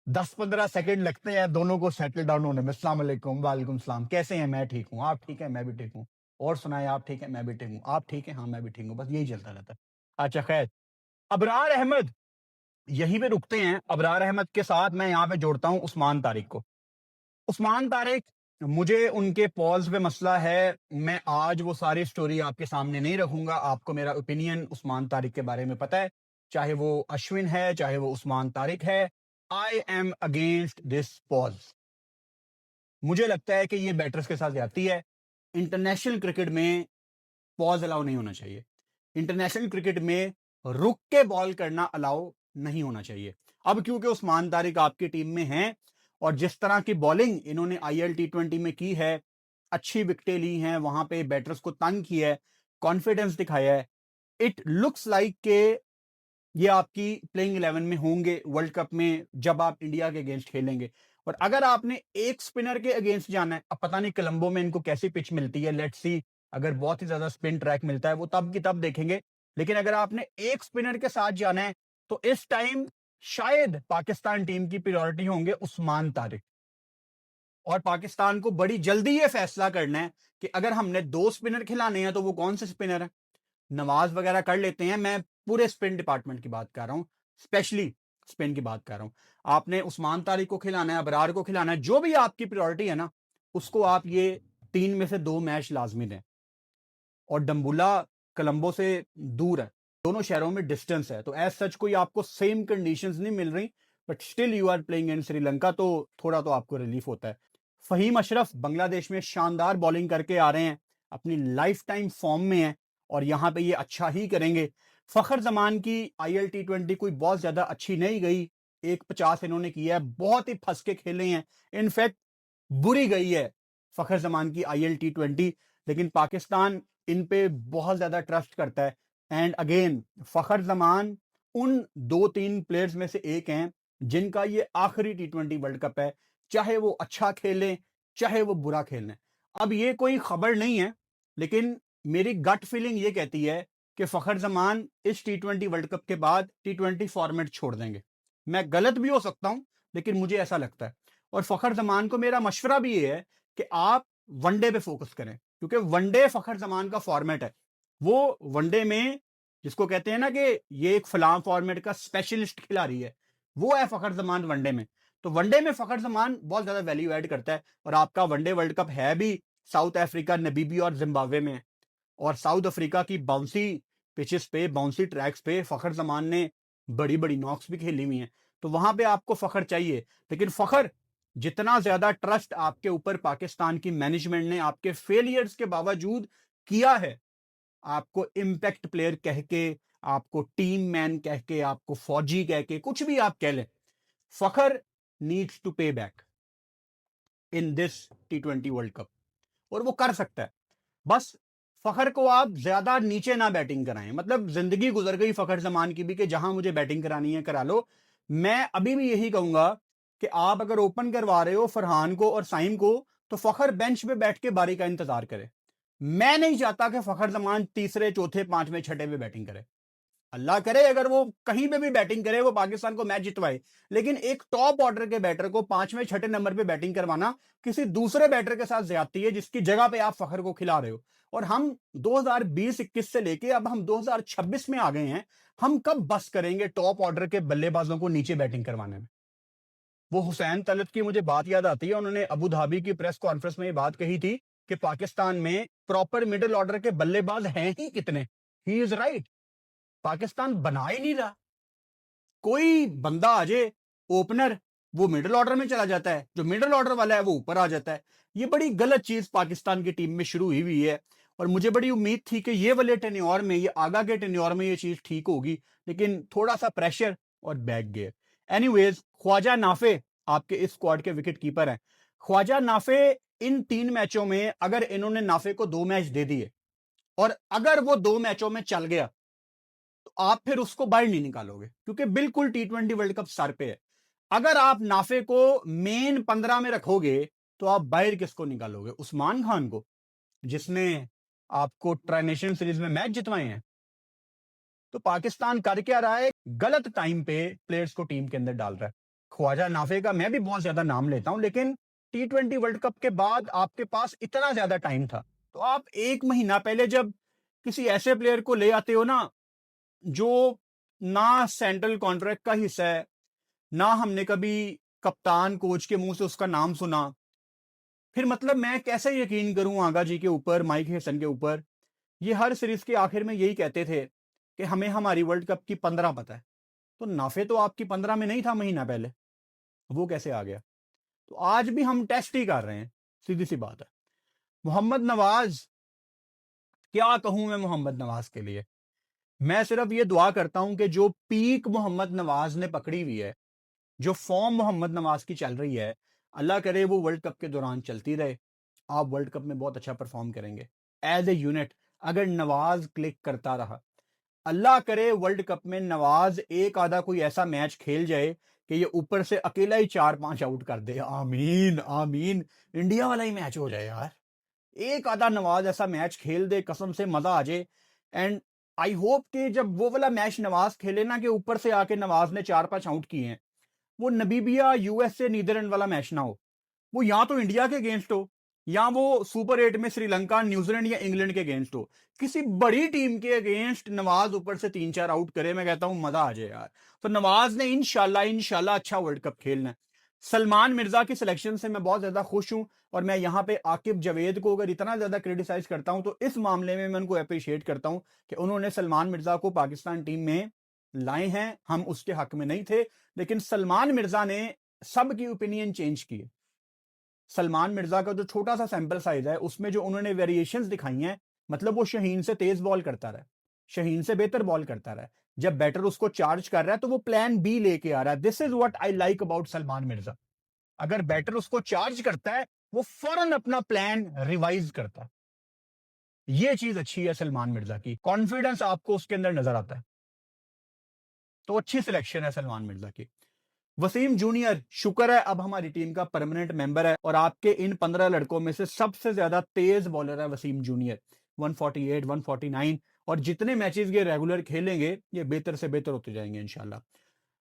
10-15 सेकंड लगते हैं दोनों को सेटल डाउन होने में। अस्सलाम वालेकुम, वालेकुम सलाम, कैसे हैं? मैं ठीक हूँ, आप ठीक है? मैं भी ठीक हूँ। और सुनाए, आप ठीक है? मैं भी ठीक हूँ। आप ठीक है? हाँ मैं भी ठीक हूँ। बस यही चलता रहता है। अच्छा खैर, अबरार अहमद, यहीं पे रुकते हैं। अबरार अहमद के साथ मैं यहाँ पे जोड़ता हूँ उस्मान तारिक को। उस्मान तारिक, मुझे उनके पॉज पे मसला है। मैं आज वो सारी स्टोरी आपके सामने नहीं रखूंगा। आपको मेरा ओपिनियन उस्मान तारिक के बारे में पता है, चाहे वो अश्विन है, चाहे वो उस्मान तारिक है। I am against this pause. मुझे लगता है कि ये बैटर्स के साथ ज्यादती है। इंटरनेशनल क्रिकेट में पॉज अलाउ नहीं होना चाहिए। इंटरनेशनल क्रिकेट में रुक के बॉल करना अलाउ नहीं होना चाहिए। अब क्योंकि उस्मान तारिक आपकी टीम में हैं, और जिस तरह की बॉलिंग इन्होंने IL T20 में की है, अच्छी विकेटें ली हैं, वहां पे बैटर्स को तंग किया है, कॉन्फिडेंस दिखाया है, इट लुक्स लाइक के ये आपकी प्लेइंग 11 में होंगे वर्ल्ड कप में जब आप इंडिया के अगेंस्ट खेलेंगे। और अगर आपने एक स्पिनर के अगेंस्ट जाना है, अब पता नहीं कोलंबो में इनको कैसी पिच मिलती है, लेट्स सी, अगर बहुत ही ज्यादा स्पिन ट्रैक मिलता है वो तब की तब देखेंगे, लेकिन अगर आपने एक स्पिनर के साथ जाना है तो इस टाइम शायद पाकिस्तान टीम की प्रायोरिटी होंगे उस्मान तारिक। और पाकिस्तान को बड़ी जल्दी ये फैसला करना है कि अगर हमने 2 स्पिनर खिलाने हैं तो वो कौन से स्पिनर है। नवाज वगैरह कर लेते हैं, मैं पूरे स्पिन डिपार्टमेंट की बात कर रहा हूं, स्पेशली स्पिन की बात कर रहा हूं। आपने उस्मान तारिक को खिलाना है, अबरार को खिलाना है, जो भी आपकी प्रायोरिटी है ना, उसको आप ये 3 में से 2 मैच लाजमी दें। और डम्बुला कोलंबो से दूर है, दोनों शहरों में डिस्टेंस है, तो एज सच कोई आपको सेम कंडीशंस नहीं मिल रही, but still you are playing in Sri Lanka, तो थोड़ा तो आपको रिलीफ होता है। फहीम अशरफ बांग्लादेश में शानदार बॉलिंग करके आ रहे हैं, अपनी लाइफ टाइम फॉर्म में है और यहां पे ये अच्छा ही करेंगे। फखर जमान की IL T20 कोई बहुत ज्यादा अच्छी नहीं गई, 150 इन्होंने किया है, बहुत ही फंस के खेले हैं, इनफैक्ट बुरी गई है फखर जमान की IL T20, लेकिन पाकिस्तान इन पे बहुत ज्यादा ट्रस्ट करता है। एंड अगेन फखर जमान उन 2-3 प्लेयर्स में से एक हैं जिनका ये आखिरी T20 वर्ल्ड कप है, चाहे वो अच्छा खेलें चाहे वो बुरा खेलें। अब ये कोई खबर नहीं है, लेकिन मेरी गट फीलिंग ये कहती है कि फखर जमान इस T20 वर्ल्ड कप के बाद T20 फॉर्मेट छोड़ देंगे। मैं गलत भी हो सकता हूं, लेकिन मुझे ऐसा लगता है। और फखर जमान को मेरा मशवरा भी ये है कि आप वनडे पे फोकस करें, क्योंकि वनडे फखर जमान का फॉर्मेट है। वो वनडे में जिसको कहते हैं ना कि ये एक फलाम फॉर्मेट का स्पेशलिस्ट खिलाड़ी है, वो है फखर जमान वनडे में। तो वनडे में फखर जमान बहुत ज्यादा वैल्यू ऐड करता है। और आपका वनडे वर्ल्ड कप है भी साउथ अफ्रीका, नबीबी और जिम्बाब्वे में है। और साउथ अफ्रीका की बाउंसी पिचेस पे, बाउंसी ट्रैक्स पे फखर जमान ने बड़ी बड़ी नॉक्स भी खेली हुई हैं, तो वहां पे आपको फखर चाहिए। लेकिन फखर जितना ज्यादा ट्रस्ट आपके ऊपर पाकिस्तान की मैनेजमेंट ने आपके फेलियर्स के बावजूद किया है, आपको इम्पैक्ट प्लेयर कह के, आपको टीम मैन कह के, आपको फौजी कह के, कुछ भी आप कह लें, फखर नीड्स टू पे back in this T20 world cup, और वो कर सकता है। बस फखर को आप ज्यादा नीचे ना बैटिंग कराएं, मतलब जिंदगी गुजर गई फखर जमान की भी कि जहां मुझे बैटिंग करानी है करा लो। मैं अभी भी यही कहूंगा कि आप अगर ओपन करवा रहे हो फरहान को और साइम को, तो फखर बेंच पे बैठ के बारी का इंतजार करे। मैं नहीं चाहता कि फखर जमान तीसरे चौथे पांचवें छठे पे बैटिंग करे। अल्लाह करे अगर वो कहीं पे भी बैटिंग करे वो पाकिस्तान को मैच जितवाए, लेकिन एक टॉप ऑर्डर के बैटर को पांचवें छठे नंबर पे बैटिंग करवाना किसी दूसरे बैटर के साथ ज्यादती है, जिसकी जगह पे आप फखर को खिला रहे हो। और हम 2020-21 से लेके अब हम 2026 में आ गए हैं, हम कब बस करेंगे टॉप ऑर्डर के बल्लेबाजों को नीचे बैटिंग करवाने में। वो हुसैन तलत की मुझे बात याद आती है, उन्होंने अबू धाबी की प्रेस कॉन्फ्रेंस में ये बात कही थी कि पाकिस्तान में प्रॉपर मिडिल ऑर्डर के बल्लेबाज हैं ही कितने। ही इज राइट, पाकिस्तान बना ही नहीं रहा। कोई बंदा आ जाए ओपनर, वो मिडिल ऑर्डर में चला जाता है, जो मिडिल ऑर्डर वाला है वो ऊपर आ जाता है। ये बड़ी गलत चीज पाकिस्तान की टीम में शुरू हुई है, और मुझे बड़ी उम्मीद थी कि ये वाले टेन्योर में, ये आगा के टेन्योर में ये चीज ठीक होगी, लेकिन थोड़ा सा प्रेशर और बैक गए। एनीवेज, ख्वाजा नाफे आपके इस स्क्वाड के विकेट कीपर हैं। ख्वाजा नाफे इन 3 मैचों में अगर इन्होंने नाफे को 2 मैच दे दिए और अगर वो 2 मैचों में चल गया, तो आप फिर उसको बाहर नहीं निकालोगे, क्योंकि बिल्कुल T20 वर्ल्ड कप सर पे है। अगर आप नाफे को मेन 15 में रखोगे तो आप बाहर किसको निकालोगे? उस्मान खान को, जिसने आपको ट्राई नेशन सीरीज में मैच जितवाए हैं। तो पाकिस्तान कर क्या रहा है? गलत टाइम पे प्लेयर्स को टीम के अंदर डाल रहा है। ख्वाजा नाफे का मैं भी बहुत ज्यादा नाम लेता हूं, लेकिन T20 वर्ल्ड कप के बाद आपके पास इतना ज्यादा टाइम था, तो आप 1 महीना पहले जब किसी ऐसे प्लेयर को ले आते हो ना, जो ना सेंट्रल कॉन्ट्रैक्ट का हिस्सा है, ना हमने कभी कप्तान कोच के मुंह से उसका नाम सुना, फिर मतलब मैं कैसे यकीन करूं आगा जी के ऊपर, माइक हेसन के ऊपर? ये हर सीरीज के आखिर में यही कहते थे कि हमें हमारी वर्ल्ड कप की 15 पता है। तो नाफे तो आपकी 15 में नहीं था महीना पहले, वो कैसे आ गया? तो आज भी हम टेस्ट ही कर रहे हैं, सीधी सी बात है। मोहम्मद नवाज, क्या कहूं मैं मोहम्मद नवाज के लिए? मैं सिर्फ ये दुआ करता हूं कि जो पीक मोहम्मद नवाज ने पकड़ी हुई है, जो फॉर्म मोहम्मद नवाज की चल रही है, अल्लाह करे वो वर्ल्ड कप के दौरान चलती रहे। आप वर्ल्ड कप में बहुत अच्छा परफॉर्म करेंगे एज ए यूनिट, अगर नवाज क्लिक करता रहा। अल्लाह करे वर्ल्ड कप में नवाज एक आधा कोई ऐसा मैच खेल जाए कि ये ऊपर से अकेला ही 4-5 आउट कर दे। आमीन आमीन। इंडिया वाला ही मैच हो जाए यार। एक आधा नवाज ऐसा मैच खेल दे, कसम से मजा आ जाए। एंड आई होप कि जब वो वाला मैच नवाज खेले ना, कि ऊपर से आके नवाज ने 4-5 आउट किए हैं, वो नबीबिया यूएसए नीदरलैंड वाला मैच ना हो, वो या तो इंडिया के अगेंस्ट हो, या वो सुपर 8 में श्रीलंका, न्यूजीलैंड या इंग्लैंड के अगेंस्ट हो। किसी बड़ी टीम के अगेंस्ट नवाज ऊपर से 3-4 आउट करे, मैं कहता हूं मजा आ जाए यार। तो नवाज ने इंशाल्लाह इंशाल्लाह अच्छा वर्ल्ड कप खेलना है। सलमान मिर्जा की सिलेक्शन से मैं बहुत ज्यादा खुश हूं। और मैं यहां पे आकिब जावेद को अगर इतना ज्यादा क्रिटिसाइज करता हूं, तो इस मामले में मैं उनको अप्रिशिएट करता हूं कि उन्होंने सलमान मिर्जा को पाकिस्तान टीम में लाए हैं। हम उसके हक में नहीं थे, लेकिन सलमान मिर्जा ने सबकी ओपिनियन चेंज की है। सलमान मिर्जा का जो छोटा सा सैंपल साइज है, उसमें जो उन्होंने वेरिएशंस दिखाई हैं, मतलब वो शाहीन से तेज बॉल करता रहा, शाहीन से बेहतर बॉल करता रहा। जब बैटर उसको चार्ज कर रहा है तो वो प्लान बी लेके आ रहा है। This is what I like about Salman Mirza. अगर बैटर उसको चार्ज करता है, वो फौरन अपना प्लान रिवाइज करता है। ये चीज अच्छी है सलमान मिर्जा की, कॉन्फिडेंस आपको उसके अंदर नजर आता है। तो अच्छी सिलेक्शन है सलमान मिर्जा की। वसीम जूनियर, शुक्र है अब हमारी टीम का परमानेंट मेंबर है, और आपके इन 15 लड़कों में से सबसे ज्यादा तेज बॉलर है वसीम जूनियर, 148 149। और जितने मैचेस ये रेगुलर खेलेंगे, ये बेहतर से बेहतर होते जाएंगे इंशाल्लाह।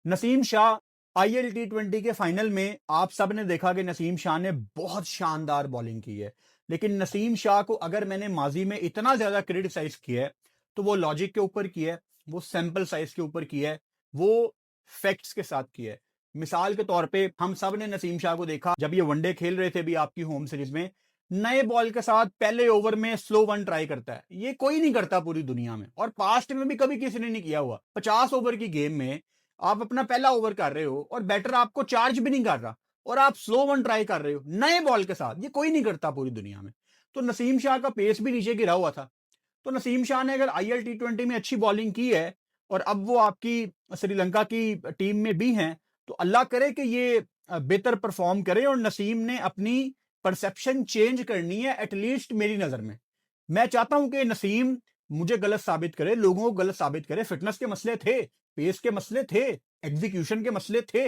नसीम शाह, आईएल टी20 के फाइनल में आप सब ने देखा कि नसीम शाह ने बहुत शानदार बॉलिंग की है। लेकिन नसीम शाह को अगर मैंने माजी में इतना ज्यादा क्रिटिसाइज किया है, तो वो लॉजिक के ऊपर किया है, वो सैंपल साइज के ऊपर किया है, वो फैक्ट्स के साथ किया है। मिसाल के तौर पे हम सब ने नसीम शाह को देखा जब ये वनडे खेल रहे थे भी आपकी होम सीरीज में, नए बॉल के साथ पहले ओवर में स्लो वन ट्राई करता है। ये कोई नहीं करता पूरी दुनिया में, और पास्ट में भी कभी किसी ने नहीं किया हुआ। 50 ओवर की गेम में आप अपना पहला ओवर कर रहे हो और बैटर आपको चार्ज भी नहीं कर रहा, और आप स्लो वन ट्राई कर रहे हो नए बॉल के साथ। ये कोई नहीं करता पूरी दुनिया में। तो नसीम शाह का पेस भी नीचे गिरा हुआ था। तो नसीम शाह ने अगर आईएल टी20 में अच्छी बॉलिंग की है, और अब वो आपकी श्रीलंका की टीम में भी हैं, तो अल्लाह करे कि ये बेहतर परफॉर्म करे। और नसीम ने अपनी परसेप्शन चेंज करनी है, एटलीस्ट मेरी नजर में। मैं चाहता हूं कि नसीम मुझे गलत साबित करे, लोगों को गलत साबित करे। फिटनेस के मसले थे, पेस के मसले थे, एग्जीक्यूशन के मसले थे।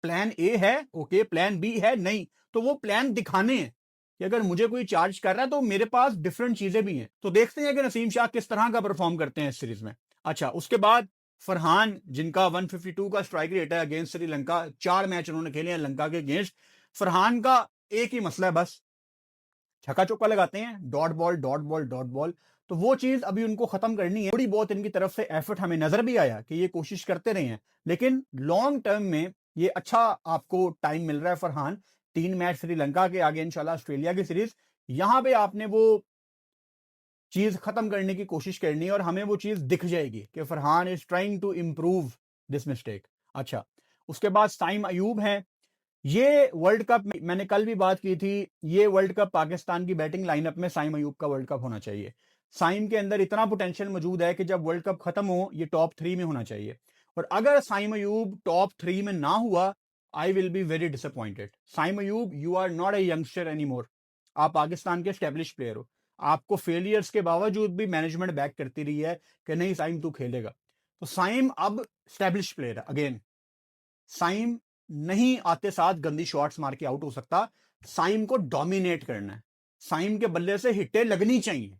प्लान ए है ओके, प्लान बी है नहीं, तो वो प्लान दिखाने हैं कि अगर मुझे कोई चार्ज कर रहा है तो मेरे पास डिफरेंट चीजें भी हैं। तो देखते हैं कि नसीम शाह किस तरह का परफॉर्म करते हैं इस सीरीज में। अच्छा, उसके बाद फरहान, जिनका 152 का स्ट्राइक रेट है अगेंस्ट श्रीलंका, 4 मैच उन्होंने खेले हैं लंका के अगेंस्ट। फरहान का एक ही मसला है बस, छक्का चौका लगाते हैं, dot ball dot ball dot ball. तो वो चीज अभी उनको खत्म करनी है। थोड़ी बहुत इनकी तरफ से एफर्ट हमें नजर भी आया कि ये कोशिश करते रहे हैं, लेकिन लॉन्ग टर्म में ये अच्छा आपको टाइम मिल रहा है। फरहान 3 मैच श्रीलंका के आगे, इंशाल्लाह ऑस्ट्रेलिया की सीरीज, यहां पे आपने वो चीज खत्म करने की कोशिश करनी है, और हमें वो चीज दिख जाएगी कि Farhan is trying to improve this mistake. अच्छा, उसके बाद साइम अयूब है। ये वर्ल्ड कप, मैंने कल भी बात की थी, ये वर्ल्ड कप पाकिस्तान की बैटिंग लाइनअप में साइम अयूब का वर्ल्ड कप होना चाहिए। साइम के अंदर इतना पोटेंशियल मौजूद है कि जब वर्ल्ड कप खत्म हो, ये टॉप 3 में होना चाहिए। और अगर साइम अयूब टॉप 3 में ना हुआ, I will be very disappointed. Saim Ayub, you are not a youngster any more. आप पाकिस्तान के स्टैब्लिश प्लेयर हो। आपको फेलियर्स के बावजूद भी मैनेजमेंट बैक करती रही है कि नहीं साइम तू खेलेगा। तो साइम अब स्टैब्लिश प्लेयर है अगेन। साइम नहीं आते साथ गंदी शॉट्स मार के आउट हो सकता। साइम को डोमिनेट करना है, साइम के बल्ले से हिट्टे लगनी चाहिए,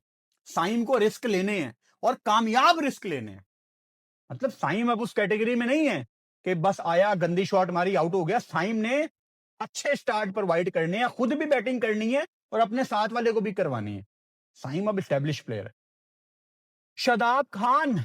साइम को रिस्क लेने हैं, और कामयाब रिस्क लेने हैं। मतलब साइम अब उस कैटेगरी में नहीं है कि बस आया गंदी शॉट मारी आउट हो गया। साइम ने अच्छे स्टार्ट प्रोवाइड करने हैं, खुद भी बैटिंग करनी है और अपने साथ वाले को भी करवानी है। साइम अब स्टैब्लिश प्लेयर है। शादाब खान,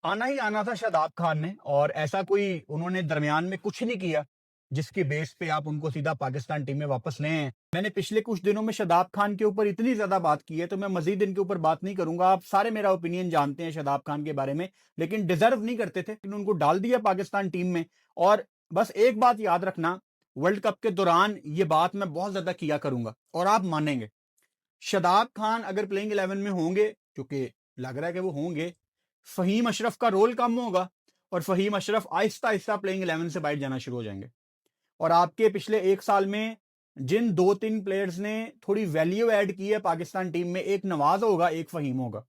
आना ही आना था शादाब खान ने, और ऐसा कोई उन्होंने दरमियान में कुछ नहीं किया जिसकी बेस पे आप उनको सीधा पाकिस्तान टीम में वापस ले आए। मैंने पिछले कुछ दिनों में शादाब खान के ऊपर इतनी ज्यादा बात की है, तो मैं मजीद इनके ऊपर बात नहीं करूंगा। आप सारे मेरा ओपिनियन जानते हैं शादाब खान के बारे में, लेकिन डिजर्व नहीं करते थे, लेकिन उनको डाल दिया पाकिस्तान टीम में। और बस एक बात याद रखना, वर्ल्ड कप के दौरान ये बात मैं बहुत ज्यादा किया करूंगा, और आप मानेंगे, शादाब खान अगर प्लेइंग 11 में होंगे, क्योंकि लग रहा है कि वो होंगे, फहीम अशरफ का रोल कम होगा, और फहीम अशरफ आहिस्ता आहिस्ता प्लेइंग 11 से बाहर जाना शुरू हो जाएंगे। और आपके पिछले 1 साल में जिन 2-3 प्लेयर्स ने थोड़ी वैल्यू ऐड की है पाकिस्तान टीम में, एक नवाज होगा, एक फहीम होगा।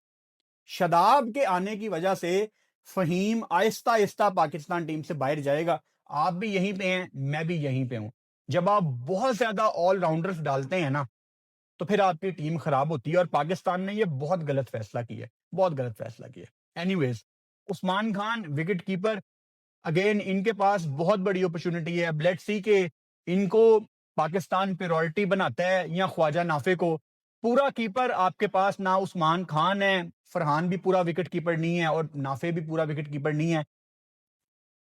शदाब के आने की वजह से फहीम आहिस्ता आहिस्ता पाकिस्तान टीम से बाहर जाएगा। आप भी यहीं पे हैं, मैं भी यहीं पे हूं। जब आप बहुत ज्यादा ऑलराउंडर्स डालते हैं ना, तो फिर आपकी टीम खराब होती है, और पाकिस्तान ने यह बहुत गलत फैसला किया, बहुत गलत फैसला किया। Anyways, Usman Khan wicket keeper, again इनके पास बहुत बड़ी अपॉर्चुनिटी है। लेट्स सी के इनको पाकिस्तान प्रायोरिटी बनाता है या ख्वाजा नाफे को। पूरा कीपर आपके पास ना उस्मान खान है, फरहान भी पूरा विकेट कीपर नहीं है, और नाफे भी पूरा विकेट कीपर नहीं है।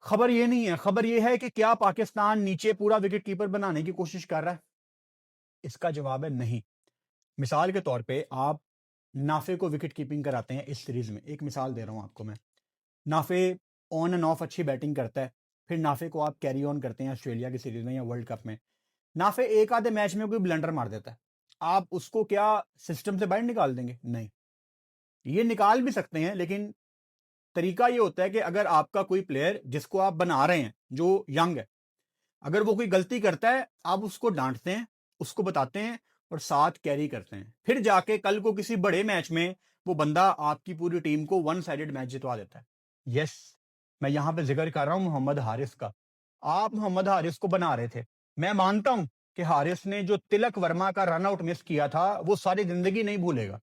खबर ये नहीं है, खबर ये है कि क्या पाकिस्तान नीचे पूरा विकेट कीपर बनाने की कोशिश कर रहा है? इसका जवाब है नहीं। मिसाल के तौर पे आप नाफे को विकेट कीपिंग कराते हैं इस सीरीज में, एक मिसाल दे रहा हूं आपको मैं। नाफे ऑन एंड ऑफ अच्छी बैटिंग करता है, फिर नाफे को आप कैरी ऑन करते हैं ऑस्ट्रेलिया की सीरीज में या वर्ल्ड कप में। नाफे एक आधे मैच में कोई ब्लंडर मार देता है, आप उसको क्या सिस्टम से बाहर निकाल देंगे? नहीं, ये निकाल भी सकते हैं, लेकिन तरीका ये होता है कि अगर आपका कोई प्लेयर जिसको आप बना रहे हैं जो यंग है, अगर वो कोई गलती करता है, आप उसको डांटते हैं, उसको बताते हैं और साथ कैरी करते हैं, फिर जाके कल को किसी बड़े मैच में वो बंदा आपकी पूरी टीम को वन साइडेड मैच जितवा देता है। यस, मैं यहां पे जिक्र कर रहा हूं मोहम्मद हारिस का। आप मोहम्मद हारिस को बना रहे थे, मैं मानता हूं कि हारिस ने जो तिलक वर्मा का रन आउट मिस किया था वो सारी जिंदगी नहीं भूलेगा,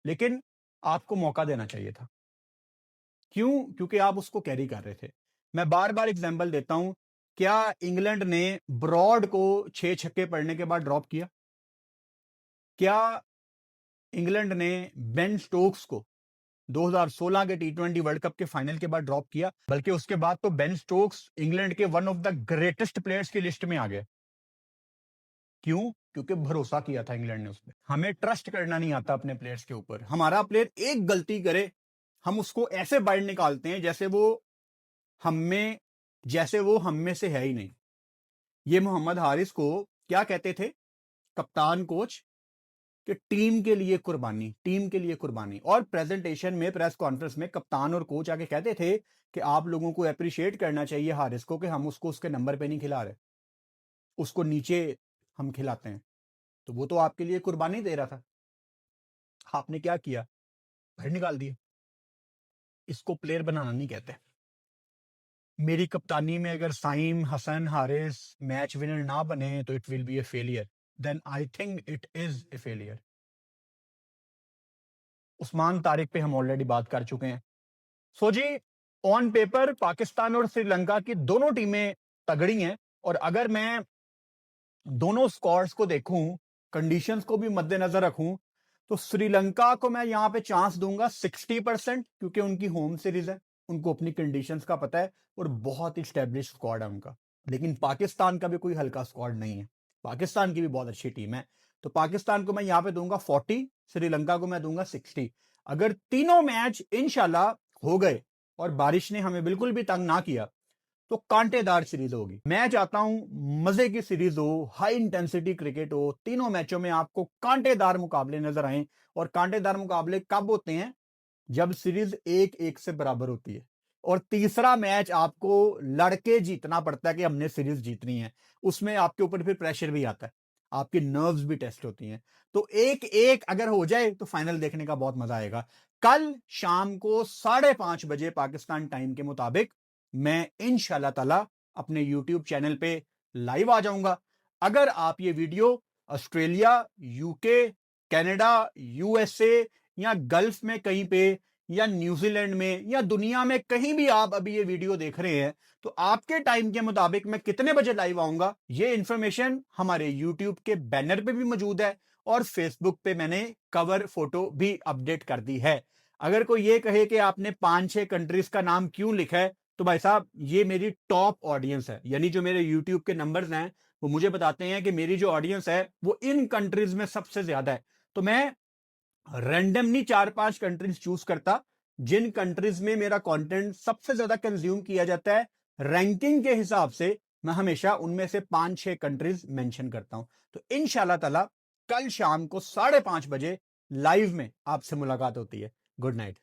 लेकिन आपको मौका देना चाहिए था। क्यों? क्योंकि आप उसको कैरी कर रहे थे। मैं बार बार एग्जाम्पल देता हूं, क्या इंग्लैंड ने ब्रॉड को 6 छक्के पड़ने के बाद ड्रॉप किया? क्या इंग्लैंड ने बेन स्टोक्स को 2016 के टी20 वर्ल्ड कप के फाइनल के बाद ड्रॉप किया? बल्कि उसके बाद तो बेन स्टोक्स इंग्लैंड के one of the greatest players की लिस्ट में आ गए। क्यों? क्योंकि भरोसा किया था इंग्लैंड ने उस पर। हमें ट्रस्ट करना नहीं आता अपने प्लेयर्स के ऊपर। हमारा प्लेयर एक गलती करे, हम उसको ऐसे बाहर निकालते हैं जैसे वो हम में से है ही नहीं। ये मोहम्मद हारिस को क्या कहते थे कप्तान कोच, कि टीम के लिए कुर्बानी, टीम के लिए कुर्बानी। और प्रेजेंटेशन में, प्रेस कॉन्फ्रेंस में कप्तान और कोच आके कहते थे कि आप लोगों को अप्रिशिएट करना चाहिए हारिस को कि हम उसको उसके नंबर पे नहीं खिला रहे, उसको नीचे हम खिलाते हैं। तो वो तो आपके लिए कुर्बानी दे रहा था, आपने क्या किया? बाहर निकाल दिया। इसको प्लेयर बनाना नहीं कहते। मेरी कप्तानी में अगर साइम, हसन, हारिस मैच विनर ना बने तो it will be a failure, then I think it is a failure. Usman Tariq पे हम ऑलरेडी बात कर चुके हैं। सो जी, ऑन पेपर पाकिस्तान और श्रीलंका की दोनों टीमें तगड़ी हैं, और अगर मैं दोनों स्कोर्स को देखूं, कंडीशंस को भी मद्देनजर रखूं, तो श्रीलंका को मैं यहां पे चांस दूंगा 60%, क्योंकि उनकी होम सीरीज है, उनको अपनी कंडीशंस का पता है और बहुत ही स्टैब्लिश स्क्वाड है उनका। लेकिन पाकिस्तान का भी कोई हल्का स्क्वाड नहीं है, पाकिस्तान की भी बहुत अच्छी टीम है। तो पाकिस्तान को मैं यहां पे दूंगा 40, श्रीलंका को मैं दूंगा 60। अगर तीनों मैच इंशाल्लाह हो गए और बारिश ने हमें बिल्कुल भी तंग ना किया, तो कांटेदार सीरीज होगी। मैं चाहता हूं मजे की सीरीज हो, हाई इंटेंसिटी क्रिकेट हो, तीनों मैचों में आपको कांटेदार मुकाबले नजर आए। और कांटेदार मुकाबले कब होते हैं? जब सीरीज 1-1 से बराबर होती है और तीसरा मैच आपको लड़के जीतना पड़ता है कि हमने सीरीज जीतनी है। उसमें आपके ऊपर फिर प्रेशर भी आता है, आपकी नर्व्स भी टेस्ट होती हैं। तो 1-1 अगर हो जाए तो फाइनल देखने का बहुत मजा आएगा। कल शाम को 5:30 बजे पाकिस्तान टाइम के मुताबिक मैं इंशाल्लाह ताला अपने यूट्यूब चैनल पे लाइव आ जाऊंगा। अगर आप ये video Australia, UK, Canada, USA या गल्फ में कहीं पे, या न्यूजीलैंड में, या दुनिया में कहीं भी आप अभी ये वीडियो देख रहे हैं, तो आपके टाइम के मुताबिक मैं कितने बजे लाइव आऊंगा, ये इंफॉर्मेशन हमारे यूट्यूब के बैनर पे भी मौजूद है और फेसबुक पे मैंने कवर फोटो भी अपडेट कर दी है। अगर कोई ये कहे कि आपने 5-6 कंट्रीज का नाम क्यों लिखा है, तो भाई साहब ये मेरी टॉप ऑडियंस है, यानी जो मेरे यूट्यूब के नंबर्स हैं वो मुझे बताते हैं कि मेरी जो ऑडियंस है वो इन कंट्रीज में सबसे ज्यादा है। तो मैं रैंडमली 4-5 कंट्रीज चूज करता, जिन कंट्रीज में मेरा कंटेंट सबसे ज्यादा कंज्यूम किया जाता है रैंकिंग के हिसाब से, मैं हमेशा उनमें से 5-6 कंट्रीज मेंशन करता हूं। तो इंशाल्लाह ताला कल शाम को 5:30 बजे लाइव में आपसे मुलाकात होती है। Good night.